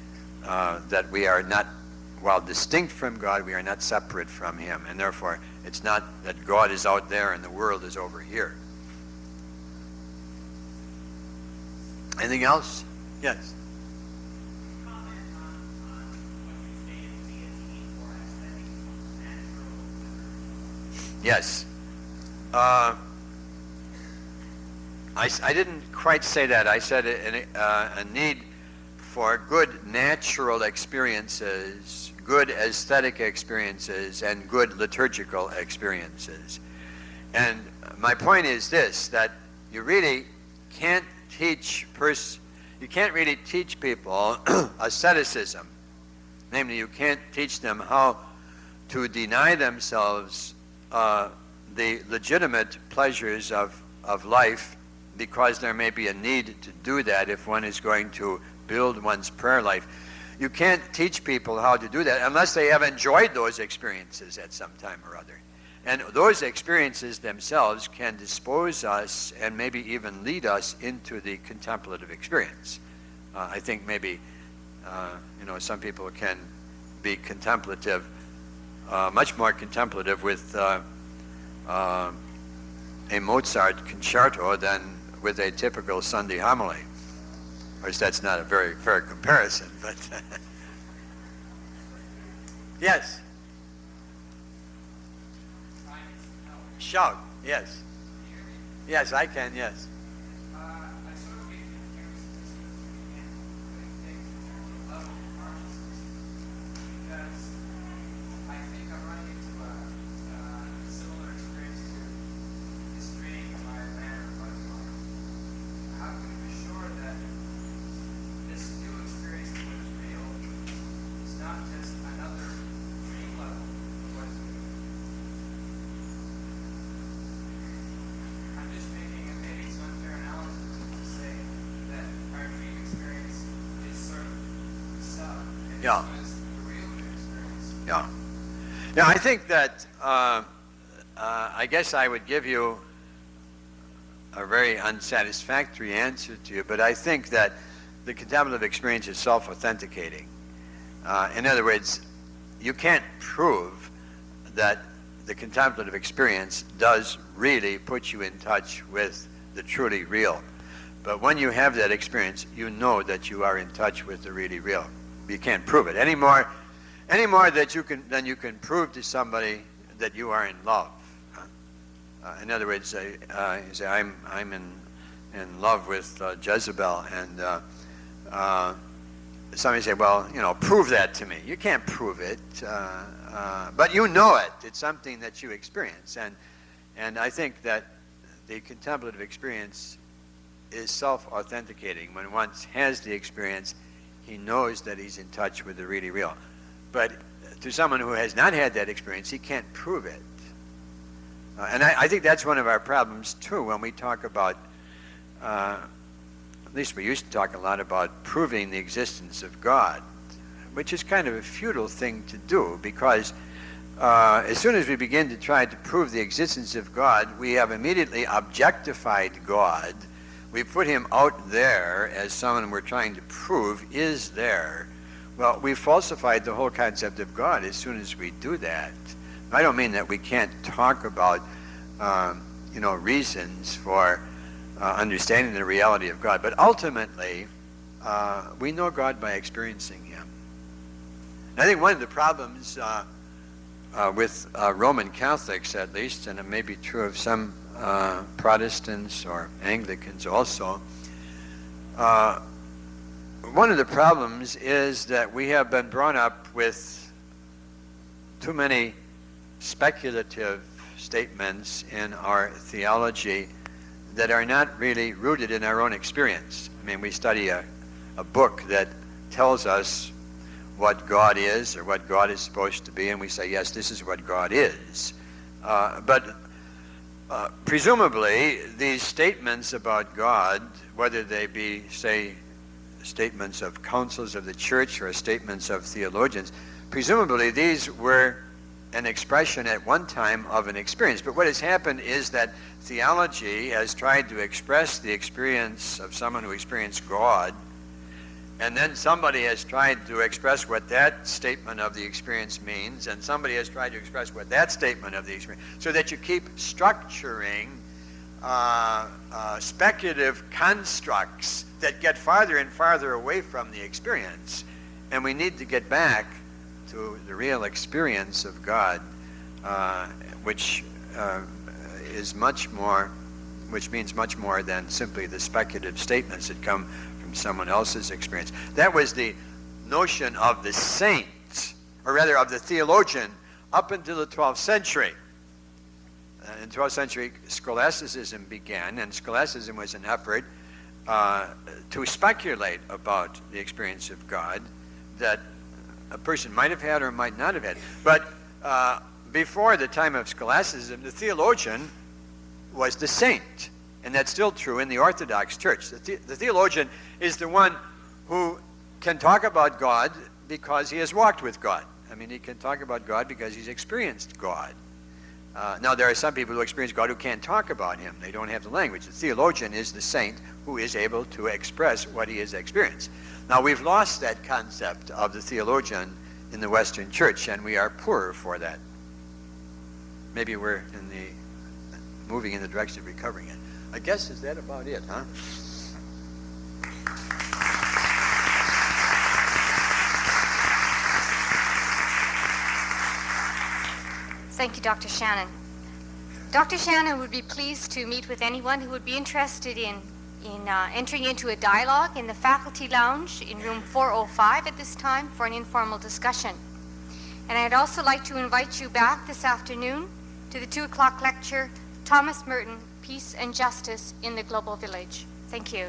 B: that we are not, while distinct from God, we are not separate from Him, and therefore it's not that God is out there and the world is over here. Anything else? Yes. Yes. I didn't quite say that. I said a need for good natural experiences, good aesthetic experiences, and good liturgical experiences. And my point is this, that you really can't really teach people asceticism. Namely, you can't teach them how to deny themselves the legitimate pleasures of life, because there may be a need to do that if one is going to build one's prayer life. You can't teach people how to do that unless they have enjoyed those experiences at some time or other. And those experiences themselves can dispose us and maybe even lead us into the contemplative experience. I think maybe, some people can be contemplative, much more contemplative with a Mozart concerto than with a typical Sunday homily. Of course, that's not a very fair comparison, but yes. Shout, yes. Yes, I can, yes. Yeah, I think that I guess I would give you a very unsatisfactory answer to you, but I think that the contemplative experience is self-authenticating. In other words, you can't prove that the contemplative experience does really put you in touch with the truly real. But when you have that experience, you know that you are in touch with the really real. You can't prove it any more than you can prove to somebody that you are in love. In other words, you say, I'm in love with Jezebel, and somebody say, well, prove that to me. You can't prove it, but you know it. It's something that you experience, and I think that the contemplative experience is self-authenticating. When one has the experience, he knows that he's in touch with the really real. But to someone who has not had that experience, he can't prove it. And I think that's one of our problems, too, when we talk about, at least we used to talk a lot about proving the existence of God, which is kind of a futile thing to do, because as soon as we begin to try to prove the existence of God, we have immediately objectified God. We put him out there as someone we're trying to prove is there. Well, we falsified the whole concept of God as soon as we do that. I don't mean that we can't talk about, reasons for understanding the reality of God, but ultimately, we know God by experiencing him. And I think one of the problems with Roman Catholics, at least, and it may be true of some Protestants or Anglicans also, one of the problems is that we have been brought up with too many speculative statements in our theology that are not really rooted in our own experience. I mean, we study a book that tells us what God is or what God is supposed to be, and we say, yes, this is what God is. But presumably, these statements about God, whether they be, say, statements of councils of the church or statements of theologians, presumably these were an expression at one time of an experience. But what has happened is that theology has tried to express the experience of someone who experienced God, and then somebody has tried to express what that statement of the experience means, and somebody has tried to express what that statement of the experience, so that you keep structuring speculative constructs that get farther and farther away from the experience. And we need to get back to the real experience of God, which is much more, which means much more than simply the speculative statements that come from someone else's experience. That was the notion of the saint, or rather of the theologian, up until the 12th century. In the 12th century, Scholasticism began, and Scholasticism was an effort to speculate about the experience of God that a person might have had or might not have had. But before the time of Scholasticism, the theologian was the saint, and that's still true in the Orthodox Church. The theologian is the one who can talk about God because he has walked with God. I mean, he can talk about God because he's experienced God. Now, there are some people who experience God who can't talk about him. They don't have the language. The theologian is the saint who is able to express what he has experienced. Now, we've lost that concept of the theologian in the Western Church, and we are poorer for that. Maybe we're moving in the direction of recovering it. I guess, is that about it, huh?
E: Thank you, Dr. Shannon. Dr. Shannon would be pleased to meet with anyone who would be interested in entering into a dialogue in the faculty lounge in room 405 at this time for an informal discussion. And I'd also like to invite you back this afternoon to the 2 o'clock lecture, Thomas Merton, Peace and Justice in the Global Village. Thank you.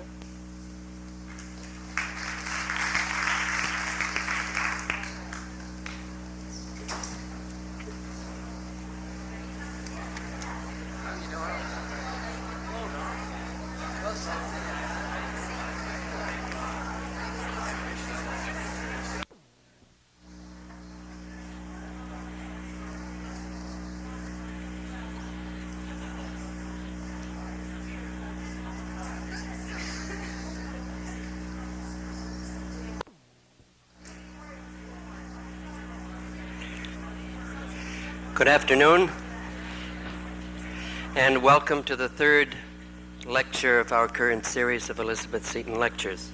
H: Good afternoon, and welcome to the third lecture of our current series of Elizabeth Seton lectures.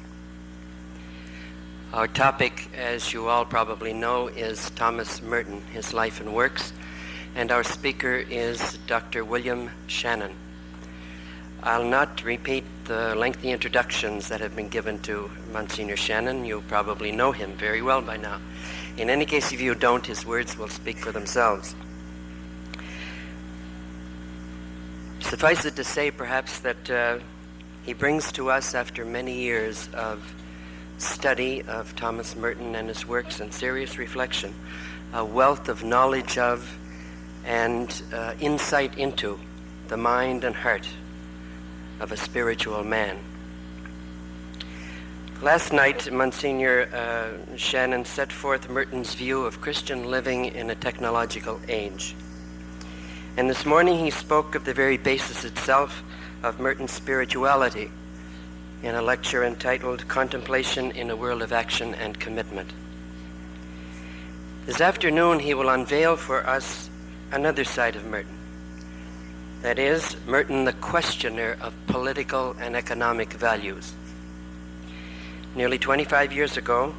H: Our topic, as you all probably know, is Thomas Merton, his life and works, and our speaker is Dr. William Shannon. I'll not repeat the lengthy introductions that have been given to Monsignor Shannon. You probably know him very well by now. In any case, if you don't, his words will speak for themselves. Suffice it to say, perhaps, that he brings to us, after many years of study of Thomas Merton and his works and serious reflection, a wealth of knowledge of and insight into the mind and heart of a spiritual man. Last night, Monsignor Shannon set forth Merton's view of Christian living in a technological age. And this morning he spoke of the very basis itself of Merton's spirituality in a lecture entitled Contemplation in a World of Action and Commitment. This afternoon he will unveil for us another side of Merton. That is, Merton the questioner of political and economic values. Nearly 25 years ago,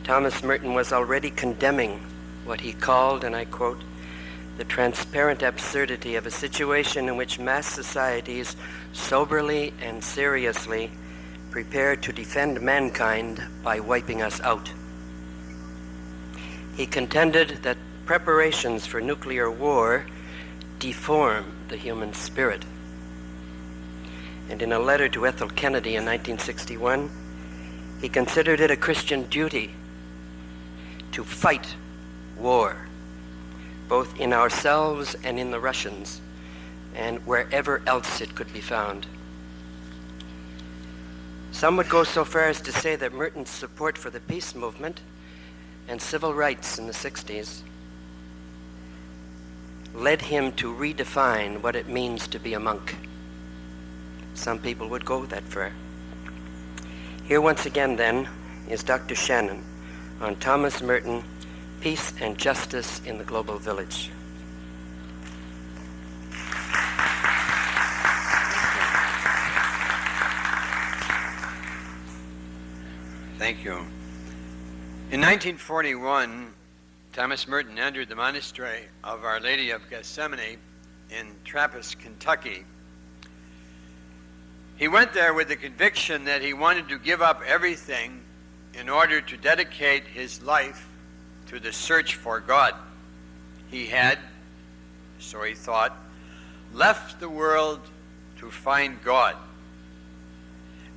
H: Thomas Merton was already condemning what he called, and I quote, the transparent absurdity of a situation in which mass societies soberly and seriously prepare to defend mankind by wiping us out. He contended that preparations for nuclear war deform the human spirit. And in a letter to Ethel Kennedy in 1961, he considered it a Christian duty to fight war, both in ourselves and in the Russians, and wherever else it could be found. Some would go so far as to say that Merton's support for the peace movement and civil rights in the 60s led him to redefine what it means to be a monk. Some people would go that far. Here once again, then, is Dr. Shannon on Thomas Merton, Peace and Justice in the Global Village.
B: Thank you. In 1941, Thomas Merton entered the monastery of Our Lady of Gethsemane in Trappist, Kentucky. He went there with the conviction that he wanted to give up everything in order to dedicate his life to the search for God. He had, so he thought, left the world to find God.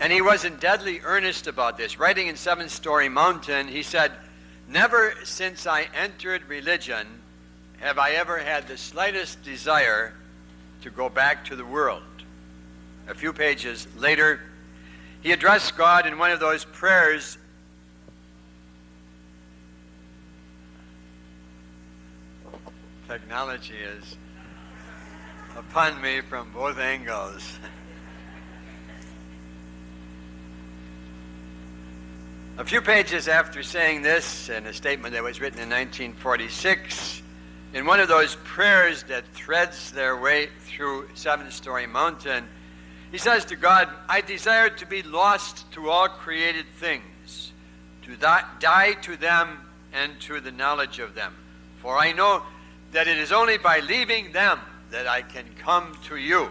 B: And he was in deadly earnest about this. Writing in 7 Story Mountain, he said, "Never since I entered religion have I ever had the slightest desire to go back to the world." A few pages later, he addressed God in one of those prayers. Technology is upon me from both angles. A few pages after saying this, in a statement that was written in 1946, in one of those prayers that threads their way through 7 Story Mountain, he says to God, "I desire to be lost to all created things, to die to them and to the knowledge of them. For I know that it is only by leaving them that I can come to you."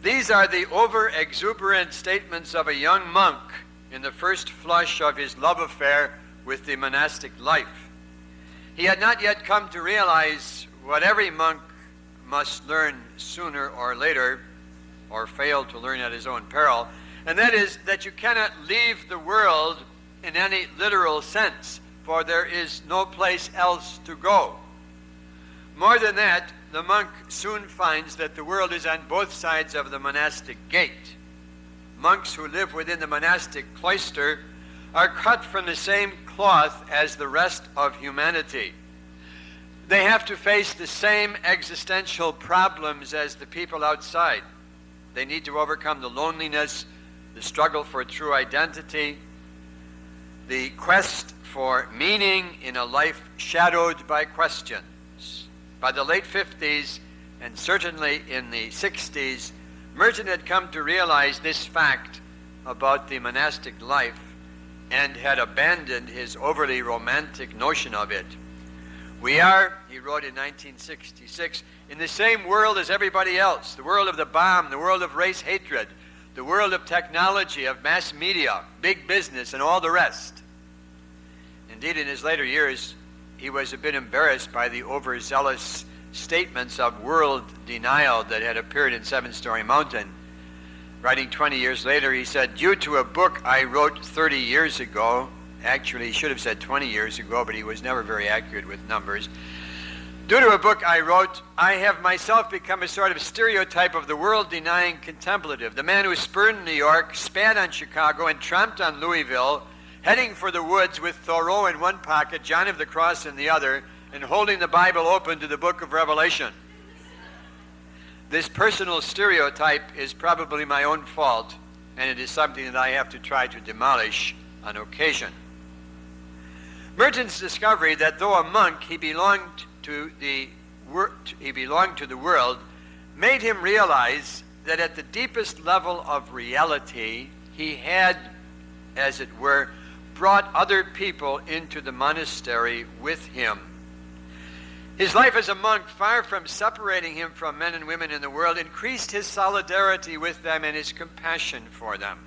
B: These are the over-exuberant statements of a young monk in the first flush of his love affair with the monastic life. He had not yet come to realize what every monk must learn sooner or later, or fail to learn at his own peril, and that is that you cannot leave the world in any literal sense, for there is no place else to go. More than that, the monk soon finds that the world is on both sides of the monastic gate. Monks who live within the monastic cloister are cut from the same cloth as the rest of humanity. They have to face the same existential problems as the people outside. They need to overcome the loneliness, the struggle for true identity, the quest for meaning in a life shadowed by questions. By the late 50s, and certainly in the 60s, Merton had come to realize this fact about the monastic life and had abandoned his overly romantic notion of it. "We are," he wrote in 1966, "in the same world as everybody else, the world of the bomb, the world of race hatred, the world of technology, of mass media, big business, and all the rest." Indeed, in his later years, he was a bit embarrassed by the overzealous statements of world denial that had appeared in 7 Story Mountain. Writing 20 years later, he said, due to a book I wrote 30 years ago, actually he should have said 20 years ago, but he was never very accurate with numbers. Due to a book I wrote, I have myself become a sort of stereotype of the world-denying contemplative, the man who spurned New York, spat on Chicago, and tramped on Louisville, heading for the woods with Thoreau in one pocket, John of the Cross in the other, and holding the Bible open to the book of Revelation. This personal stereotype is probably my own fault, and it is something that I have to try to demolish on occasion. Merton's discovery that though a monk, he belonged to the world, made him realize that at the deepest level of reality, he had, as it were, brought other people into the monastery with him. His life as a monk, far from separating him from men and women in the world, increased his solidarity with them and his compassion for them.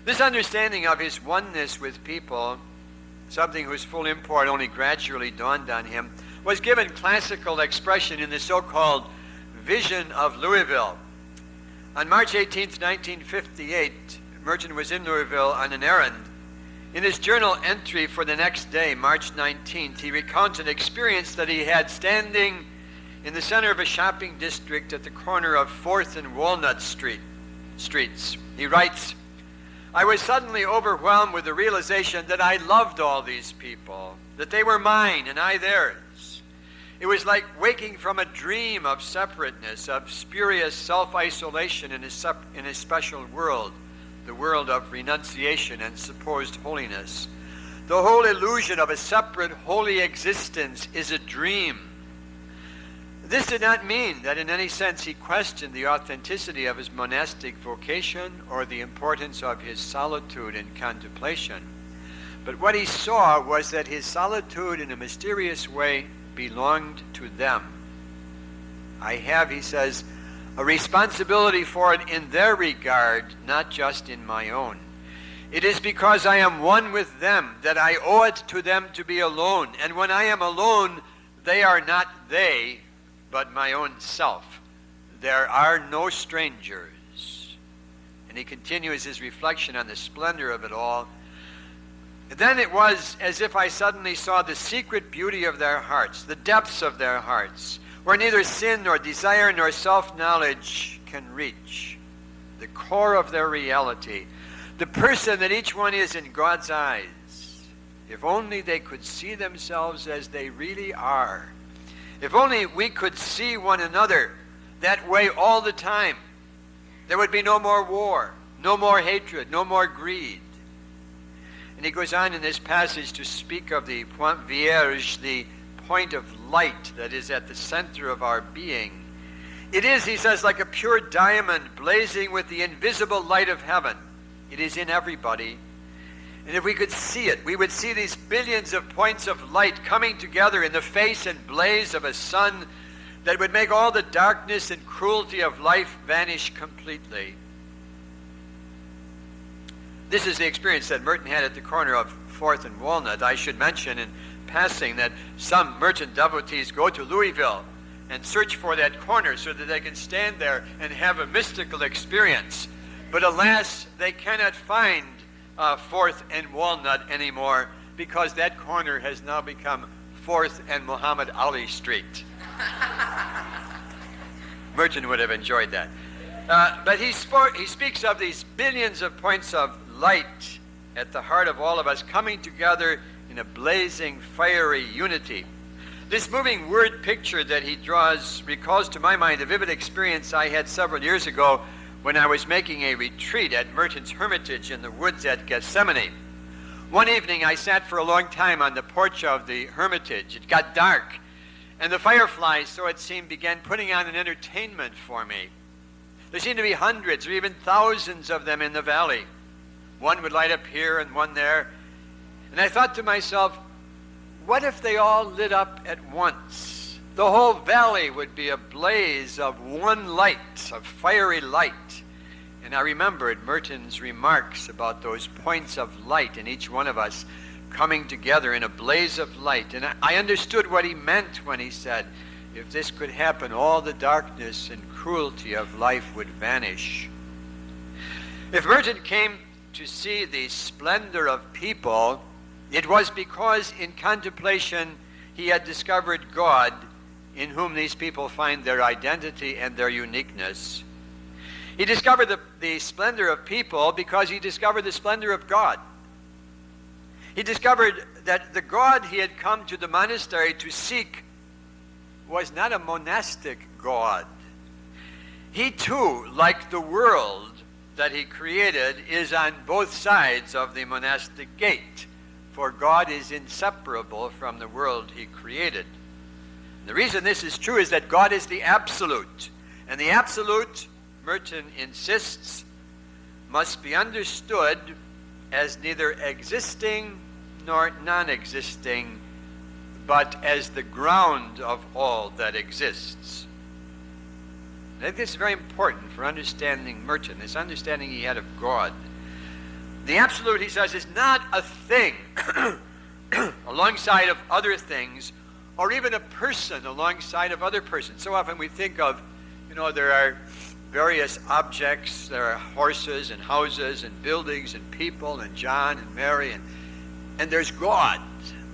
B: This understanding of his oneness with people, something whose full import only gradually dawned on him, was given classical expression in the so-called Vision of Louisville. On March 18, 1958, Merton was in Louisville on an errand. In his journal entry for the next day, March 19th, he recounts an experience that he had standing in the center of a shopping district at the corner of 4th and Walnut streets. He writes, I was suddenly overwhelmed with the realization that I loved all these people, that they were mine and I theirs. It was like waking from a dream of separateness, of spurious self-isolation in a special world, the world of renunciation and supposed holiness. The whole illusion of a separate, holy existence is a dream. This did not mean that in any sense he questioned the authenticity of his monastic vocation or the importance of his solitude and contemplation. But what he saw was that his solitude in a mysterious way belonged to them. I have, he says, a responsibility for it in their regard, not just in my own. It is because I am one with them that I owe it to them to be alone. And when I am alone, they are not they, but my own self. There are no strangers. And he continues his reflection on the splendor of it all. Then it was as if I suddenly saw the secret beauty of their hearts, the depths of their hearts, where neither sin nor desire nor self-knowledge can reach. The core of their reality, the person that each one is in God's eyes. If only they could see themselves as they really are. If only we could see one another that way all the time, there would be no more war, no more hatred, no more greed. And he goes on in this passage to speak of the point vierge, the point of light that is at the center of our being. It is, he says, like a pure diamond blazing with the invisible light of heaven. It is in everybody. And if we could see it, we would see these billions of points of light coming together in the face and blaze of a sun that would make all the darkness and cruelty of life vanish completely. This is the experience that Merton had at the corner of 4th and Walnut. I should mention in passing that some Merton devotees go to Louisville and search for that corner so that they can stand there and have a mystical experience. But alas, they cannot find 4th and Walnut anymore because that corner has now become 4th and Muhammad Ali Street. Merton would have enjoyed that. But he speaks of these billions of points of light at the heart of all of us coming together in a blazing, fiery unity. This moving word picture that he draws recalls to my mind a vivid experience I had several years ago when I was making a retreat at Merton's Hermitage in the woods at Gethsemane. One evening I sat for a long time on the porch of the Hermitage. It got dark, and the fireflies, so it seemed, began putting on an entertainment for me. There seemed to be hundreds or even thousands of them in the valley. One would light up here and one there. And I thought to myself, what if they all lit up at once? The whole valley would be a blaze of one light, of fiery light. And I remembered Merton's remarks about those points of light in each one of us coming together in a blaze of light. And I understood what he meant when he said, if this could happen, all the darkness and cruelty of life would vanish. If Merton came to see the splendor of people, it was because in contemplation he had discovered God, in whom these people find their identity and their uniqueness. He discovered the splendor of people because he discovered the splendor of God. He discovered that the God he had come to the monastery to seek was not a monastic God. He too, like the world that he created, is on both sides of the monastic gate, for God is inseparable from the world he created. The reason this is true is that God is the absolute, and the absolute, Merton insists, must be understood as neither existing nor non-existing, but as the ground of all that exists. I think this is very important for understanding Merton, this understanding he had of God. The absolute, he says, is not a thing alongside of other things, or even a person alongside of other persons. So often we think of, there are various objects, there are horses and houses and buildings and people and John and Mary, and there's God.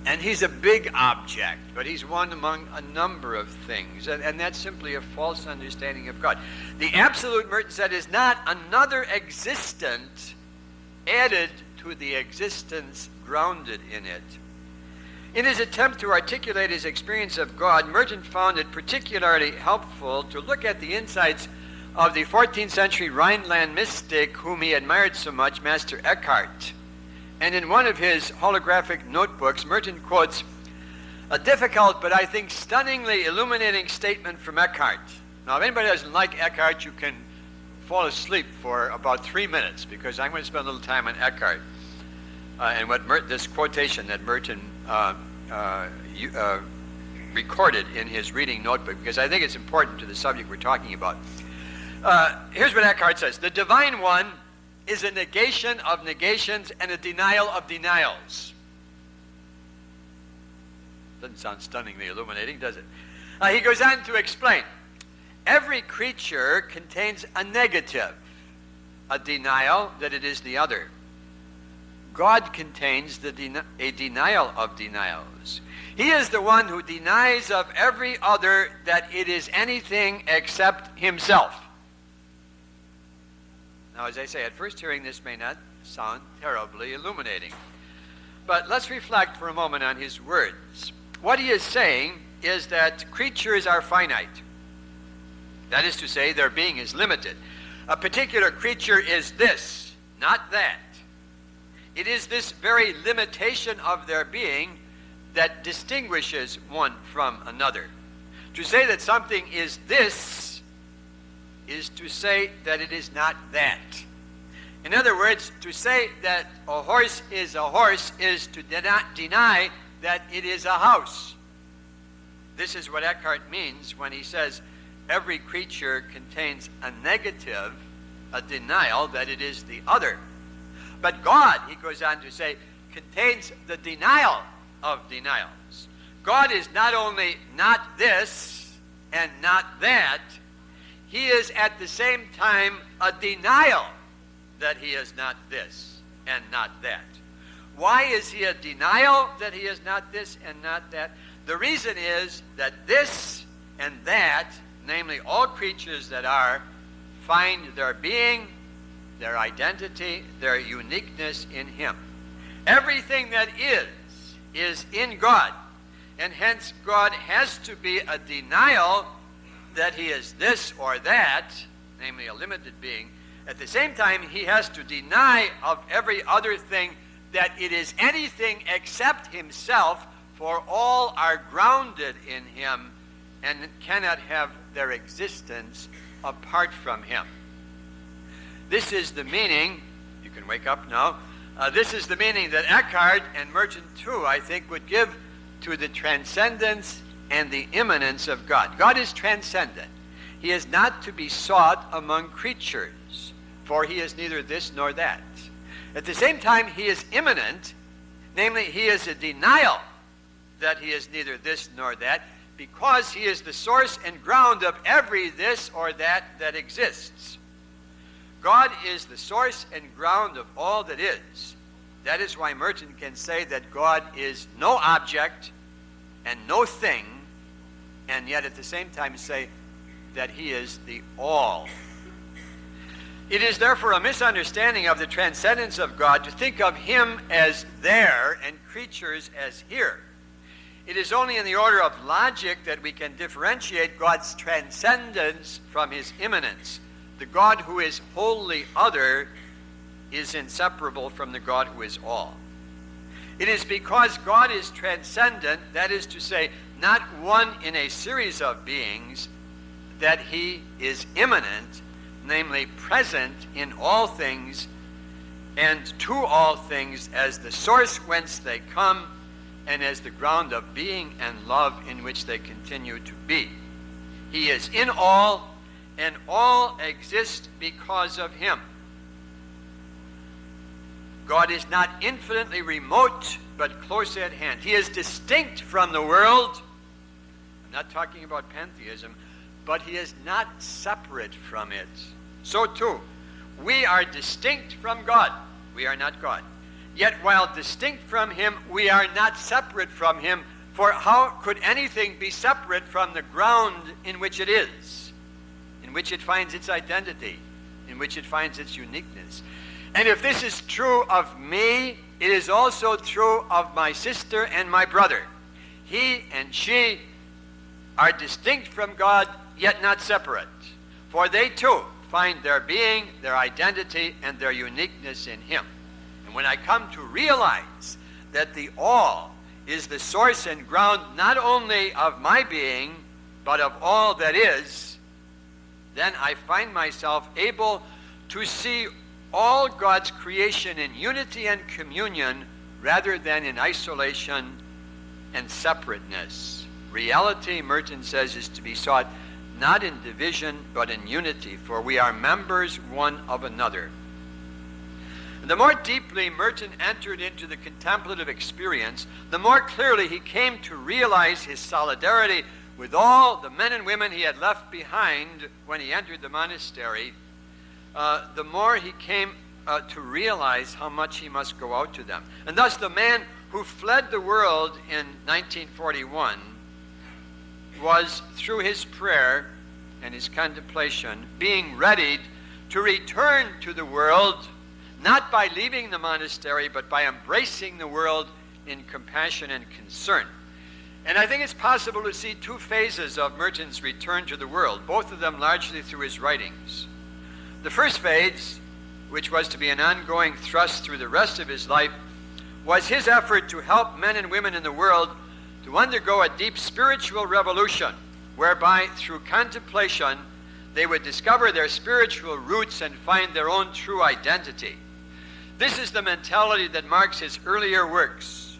B: And he's a big object, but he's one among a number of things. And that's simply a false understanding of God. The absolute, Merton said, is not another existent added to the existence grounded in it. In his attempt to articulate his experience of God, Merton found it particularly helpful to look at the insights of the 14th century Rhineland mystic whom he admired so much, Master Eckhart. And in one of his holographic notebooks, Merton quotes a difficult but I think stunningly illuminating statement from Eckhart. Now, if anybody doesn't like Eckhart, you can fall asleep for about 3 minutes, because I'm going to spend a little time on Eckhart and what this quotation that Merton recorded in his reading notebook, because I think it's important to the subject we're talking about. Here's what Eckhart says: the divine one is a negation of negations and a denial of denials. Doesn't sound stunningly illuminating, does it? He goes on to explain. Every creature contains a negative, a denial that it is the other. God contains a denial of denials. He is the one who denies of every other that it is anything except himself. Now, as I say, at first hearing this may not sound terribly illuminating. But let's reflect for a moment on his words. What he is saying is that creatures are finite. That is to say, their being is limited. A particular creature is this, not that. It is this very limitation of their being that distinguishes one from another. To say that something is this is to say that it is not that. In other words, to say that a horse is to deny that it is a house. This is what Eckhart means when he says every creature contains a negative, a denial that it is the other. But God, he goes on to say, contains the denial of denials. God is not only not this and not that, he is at the same time a denial that he is not this and not that. Why is he a denial that he is not this and not that? The reason is that this and that, namely all creatures that are, find their being, their identity, their uniqueness in him. Everything that is in God, and hence God has to be a denial that he is this or that, namely a limited being. At the same time, he has to deny of every other thing that it is anything except himself, for all are grounded in him and cannot have their existence apart from him. This is the meaning, you can wake up now, this is the meaning that Eckhart and Merton too, I think, would give to the transcendence and the immanence of God. God is transcendent. He is not to be sought among creatures, for he is neither this nor that. At the same time, he is immanent, namely, he is a denial that he is neither this nor that, because he is the source and ground of every this or that that exists. God is the source and ground of all that is. That is why Merton can say that God is no object and no thing, and yet at the same time say that he is the all. It is therefore a misunderstanding of the transcendence of God to think of him as there and creatures as here. It is only in the order of logic that we can differentiate God's transcendence from his immanence. The God who is wholly other is inseparable from the God who is all. It is because God is transcendent, that is to say, not one in a series of beings, that he is immanent, namely present in all things and to all things as the source whence they come and as the ground of being and love in which they continue to be. He is in all, and all exist because of him. God is not infinitely remote, but close at hand. He is distinct from the world. I'm not talking about pantheism, but he is not separate from it. So too, we are distinct from God. We are not God. Yet while distinct from him, we are not separate from him, for how could anything be separate from the ground in which it is, in which it finds its identity, in which it finds its uniqueness? And if this is true of me, it is also true of my sister and my brother. He and she are distinct from God, yet not separate, for they too find their being, their identity, and their uniqueness in him. And when I come to realize that the all is the source and ground not only of my being, but of all that is, then I find myself able to see all God's creation in unity and communion rather than in isolation and separateness. Reality, Merton says, is to be sought not in division, but in unity, for we are members one of another. The more deeply Merton entered into the contemplative experience, the more clearly he came to realize his solidarity with all the men and women he had left behind when he entered the monastery. The more he came to realize how much he must go out to them. And thus the man who fled the world in 1941 was, through his prayer and his contemplation, being readied to return to the world, not by leaving the monastery, but by embracing the world in compassion and concern. And I think it's possible to see two phases of Merton's return to the world, both of them largely through his writings. The first phase, which was to be an ongoing thrust through the rest of his life, was his effort to help men and women in the world to undergo a deep spiritual revolution, whereby through contemplation they would discover their spiritual roots and find their own true identity. This is the mentality that marks his earlier works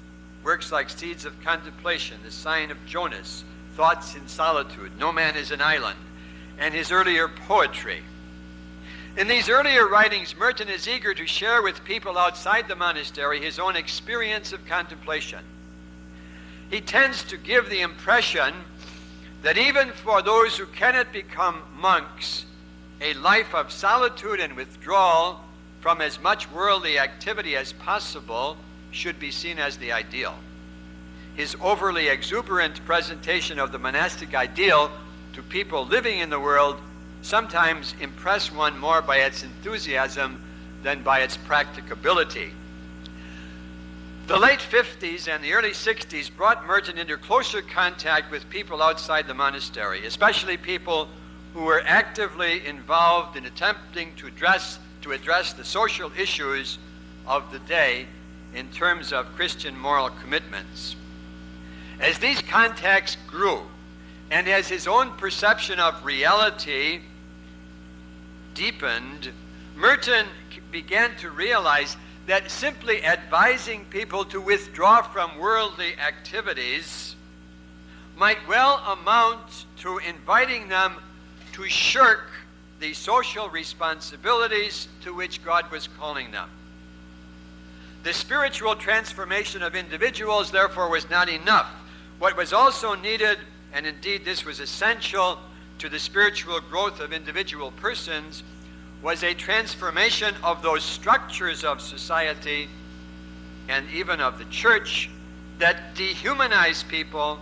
B: like Seeds of Contemplation, The Sign of Jonas, Thoughts in Solitude, No Man is an Island, and his earlier poetry. In these earlier writings, Merton is eager to share with people outside the monastery his own experience of contemplation. He tends to give the impression that even for those who cannot become monks, a life of solitude and withdrawal from as much worldly activity as possible should be seen as the ideal. His overly exuberant presentation of the monastic ideal to people living in the world sometimes impress one more by its enthusiasm than by its practicability. The late 50s and the early 60s brought Merton into closer contact with people outside the monastery, especially people who were actively involved in attempting to address the social issues of the day in terms of Christian moral commitments. As these contacts grew, and as his own perception of reality deepened, Merton began to realize that simply advising people to withdraw from worldly activities might well amount to inviting them to shirk the social responsibilities to which God was calling them. The spiritual transformation of individuals, therefore, was not enough. What was also needed, and indeed this was essential to the spiritual growth of individual persons, was a transformation of those structures of society and even of the church that dehumanized people,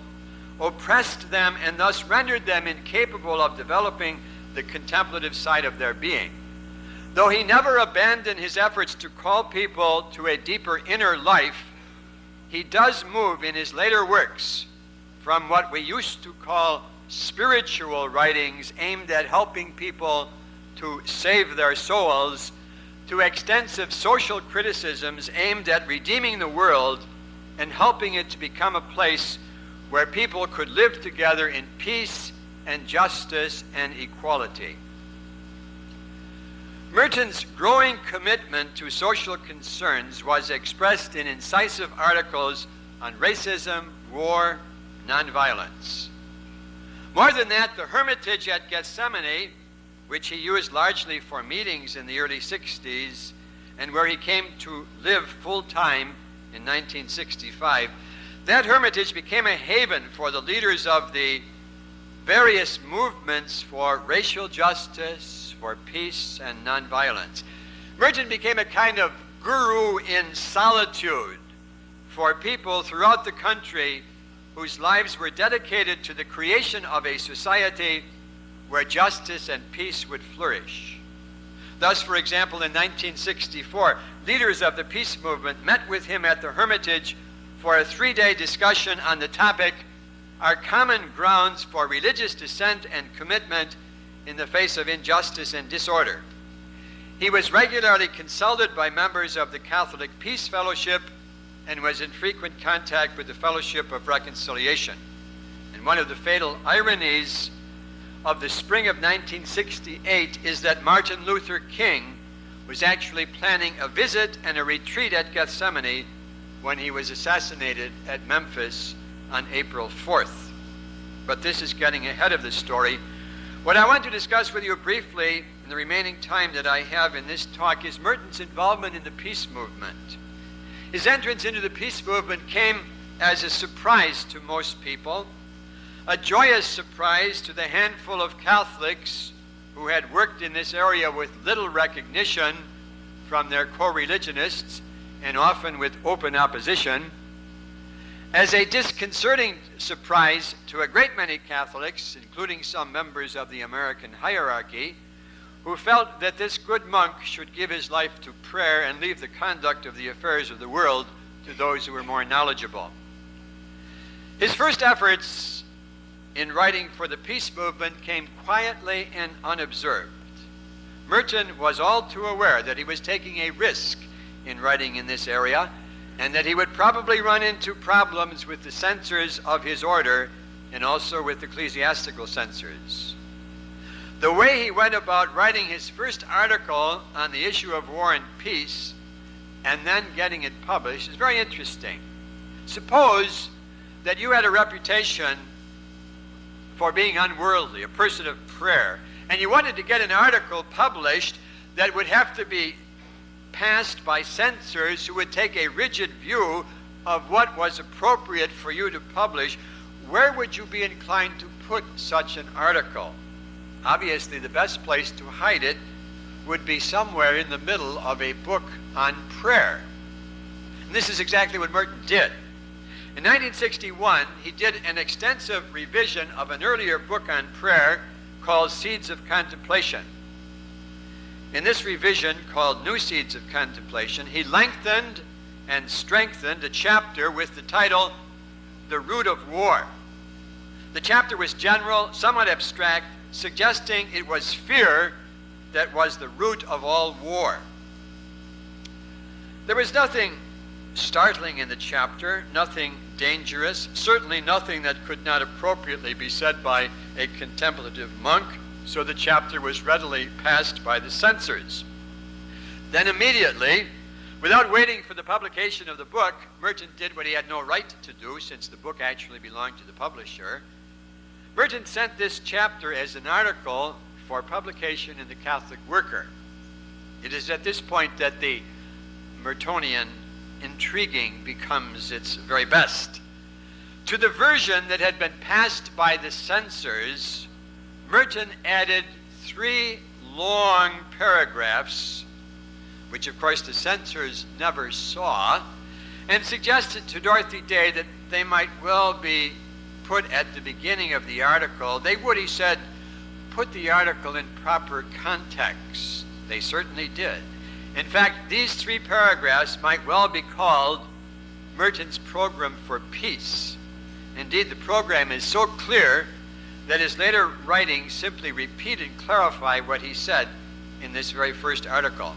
B: oppressed them, and thus rendered them incapable of developing the contemplative side of their being. Though he never abandoned his efforts to call people to a deeper inner life, he does move in his later works from what we used to call spiritual writings aimed at helping people to save their souls to extensive social criticisms aimed at redeeming the world and helping it to become a place where people could live together in peace and justice and equality. Merton's growing commitment to social concerns was expressed in incisive articles on racism, war, nonviolence. More than that, the hermitage at Gethsemane, which he used largely for meetings in the early 60s, and where he came to live full-time in 1965, that hermitage became a haven for the leaders of the various movements for racial justice, for peace, and nonviolence. Merton became a kind of guru in solitude for people throughout the country whose lives were dedicated to the creation of a society where justice and peace would flourish. Thus, for example, in 1964, leaders of the peace movement met with him at the Hermitage for a 3-day discussion on the topic, Our Common Grounds for Religious Dissent and Commitment in the Face of Injustice and Disorder. He was regularly consulted by members of the Catholic Peace Fellowship and was in frequent contact with the Fellowship of Reconciliation. And one of the fatal ironies of the spring of 1968 is that Martin Luther King was actually planning a visit and a retreat at Gethsemane when he was assassinated at Memphis on April 4th. But this is getting ahead of the story. What I want to discuss with you briefly in the remaining time that I have in this talk is Merton's involvement in the peace movement. His entrance into the peace movement came as a surprise to most people, a joyous surprise to the handful of Catholics who had worked in this area with little recognition from their co-religionists and often with open opposition, as a disconcerting surprise to a great many Catholics, including some members of the American hierarchy, who felt that this good monk should give his life to prayer and leave the conduct of the affairs of the world to those who were more knowledgeable. His first efforts in writing for the peace movement came quietly and unobserved. Merton was all too aware that he was taking a risk in writing in this area, and that he would probably run into problems with the censors of his order and also with ecclesiastical censors. The way he went about writing his first article on the issue of war and peace and then getting it published is very interesting. Suppose that you had a reputation for being unworldly, a person of prayer, and you wanted to get an article published that would have to be passed by censors who would take a rigid view of what was appropriate for you to publish. Where would you be inclined to put such an article? Obviously, the best place to hide it would be somewhere in the middle of a book on prayer. And this is exactly what Merton did. In 1961, he did an extensive revision of an earlier book on prayer called Seeds of Contemplation. In this revision, called New Seeds of Contemplation, he lengthened and strengthened a chapter with the title, The Root of War. The chapter was general, somewhat abstract, suggesting it was fear that was the root of all war. There was nothing startling in the chapter, nothing dangerous, certainly nothing that could not appropriately be said by a contemplative monk, so the chapter was readily passed by the censors. Then immediately, without waiting for the publication of the book, Merton did what he had no right to do, since the book actually belonged to the publisher. Merton sent this chapter as an article for publication in the Catholic Worker. It is at this point that the Mertonian intriguing becomes its very best. To the version that had been passed by the censors, Merton added 3 long paragraphs, which of course the censors never saw, and suggested to Dorothy Day that they might well be put at the beginning of the article. They would, he said, put the article in proper context. They certainly did. In fact, these 3 paragraphs might well be called Merton's program for peace. Indeed, the program is so clear that his later writings simply repeat and clarify what he said in this very first article.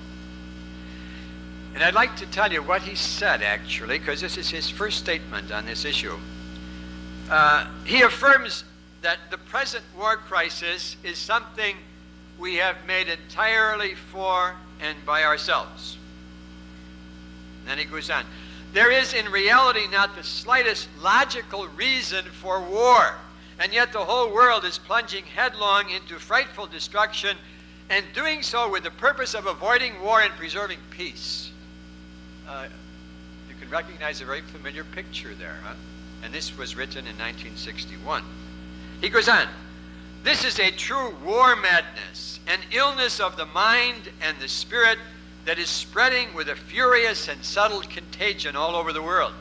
B: And I'd like to tell you what he said, actually, because this is his first statement on this issue. He affirms that the present war crisis is something we have made entirely for and by ourselves. And then he goes on. There is in reality not the slightest logical reason for war, and yet the whole world is plunging headlong into frightful destruction and doing so with the purpose of avoiding war and preserving peace. You can recognize a very familiar picture there, huh? And this was written in 1961. He goes on, this is a true war madness, an illness of the mind and the spirit that is spreading with a furious and subtle contagion all over the world.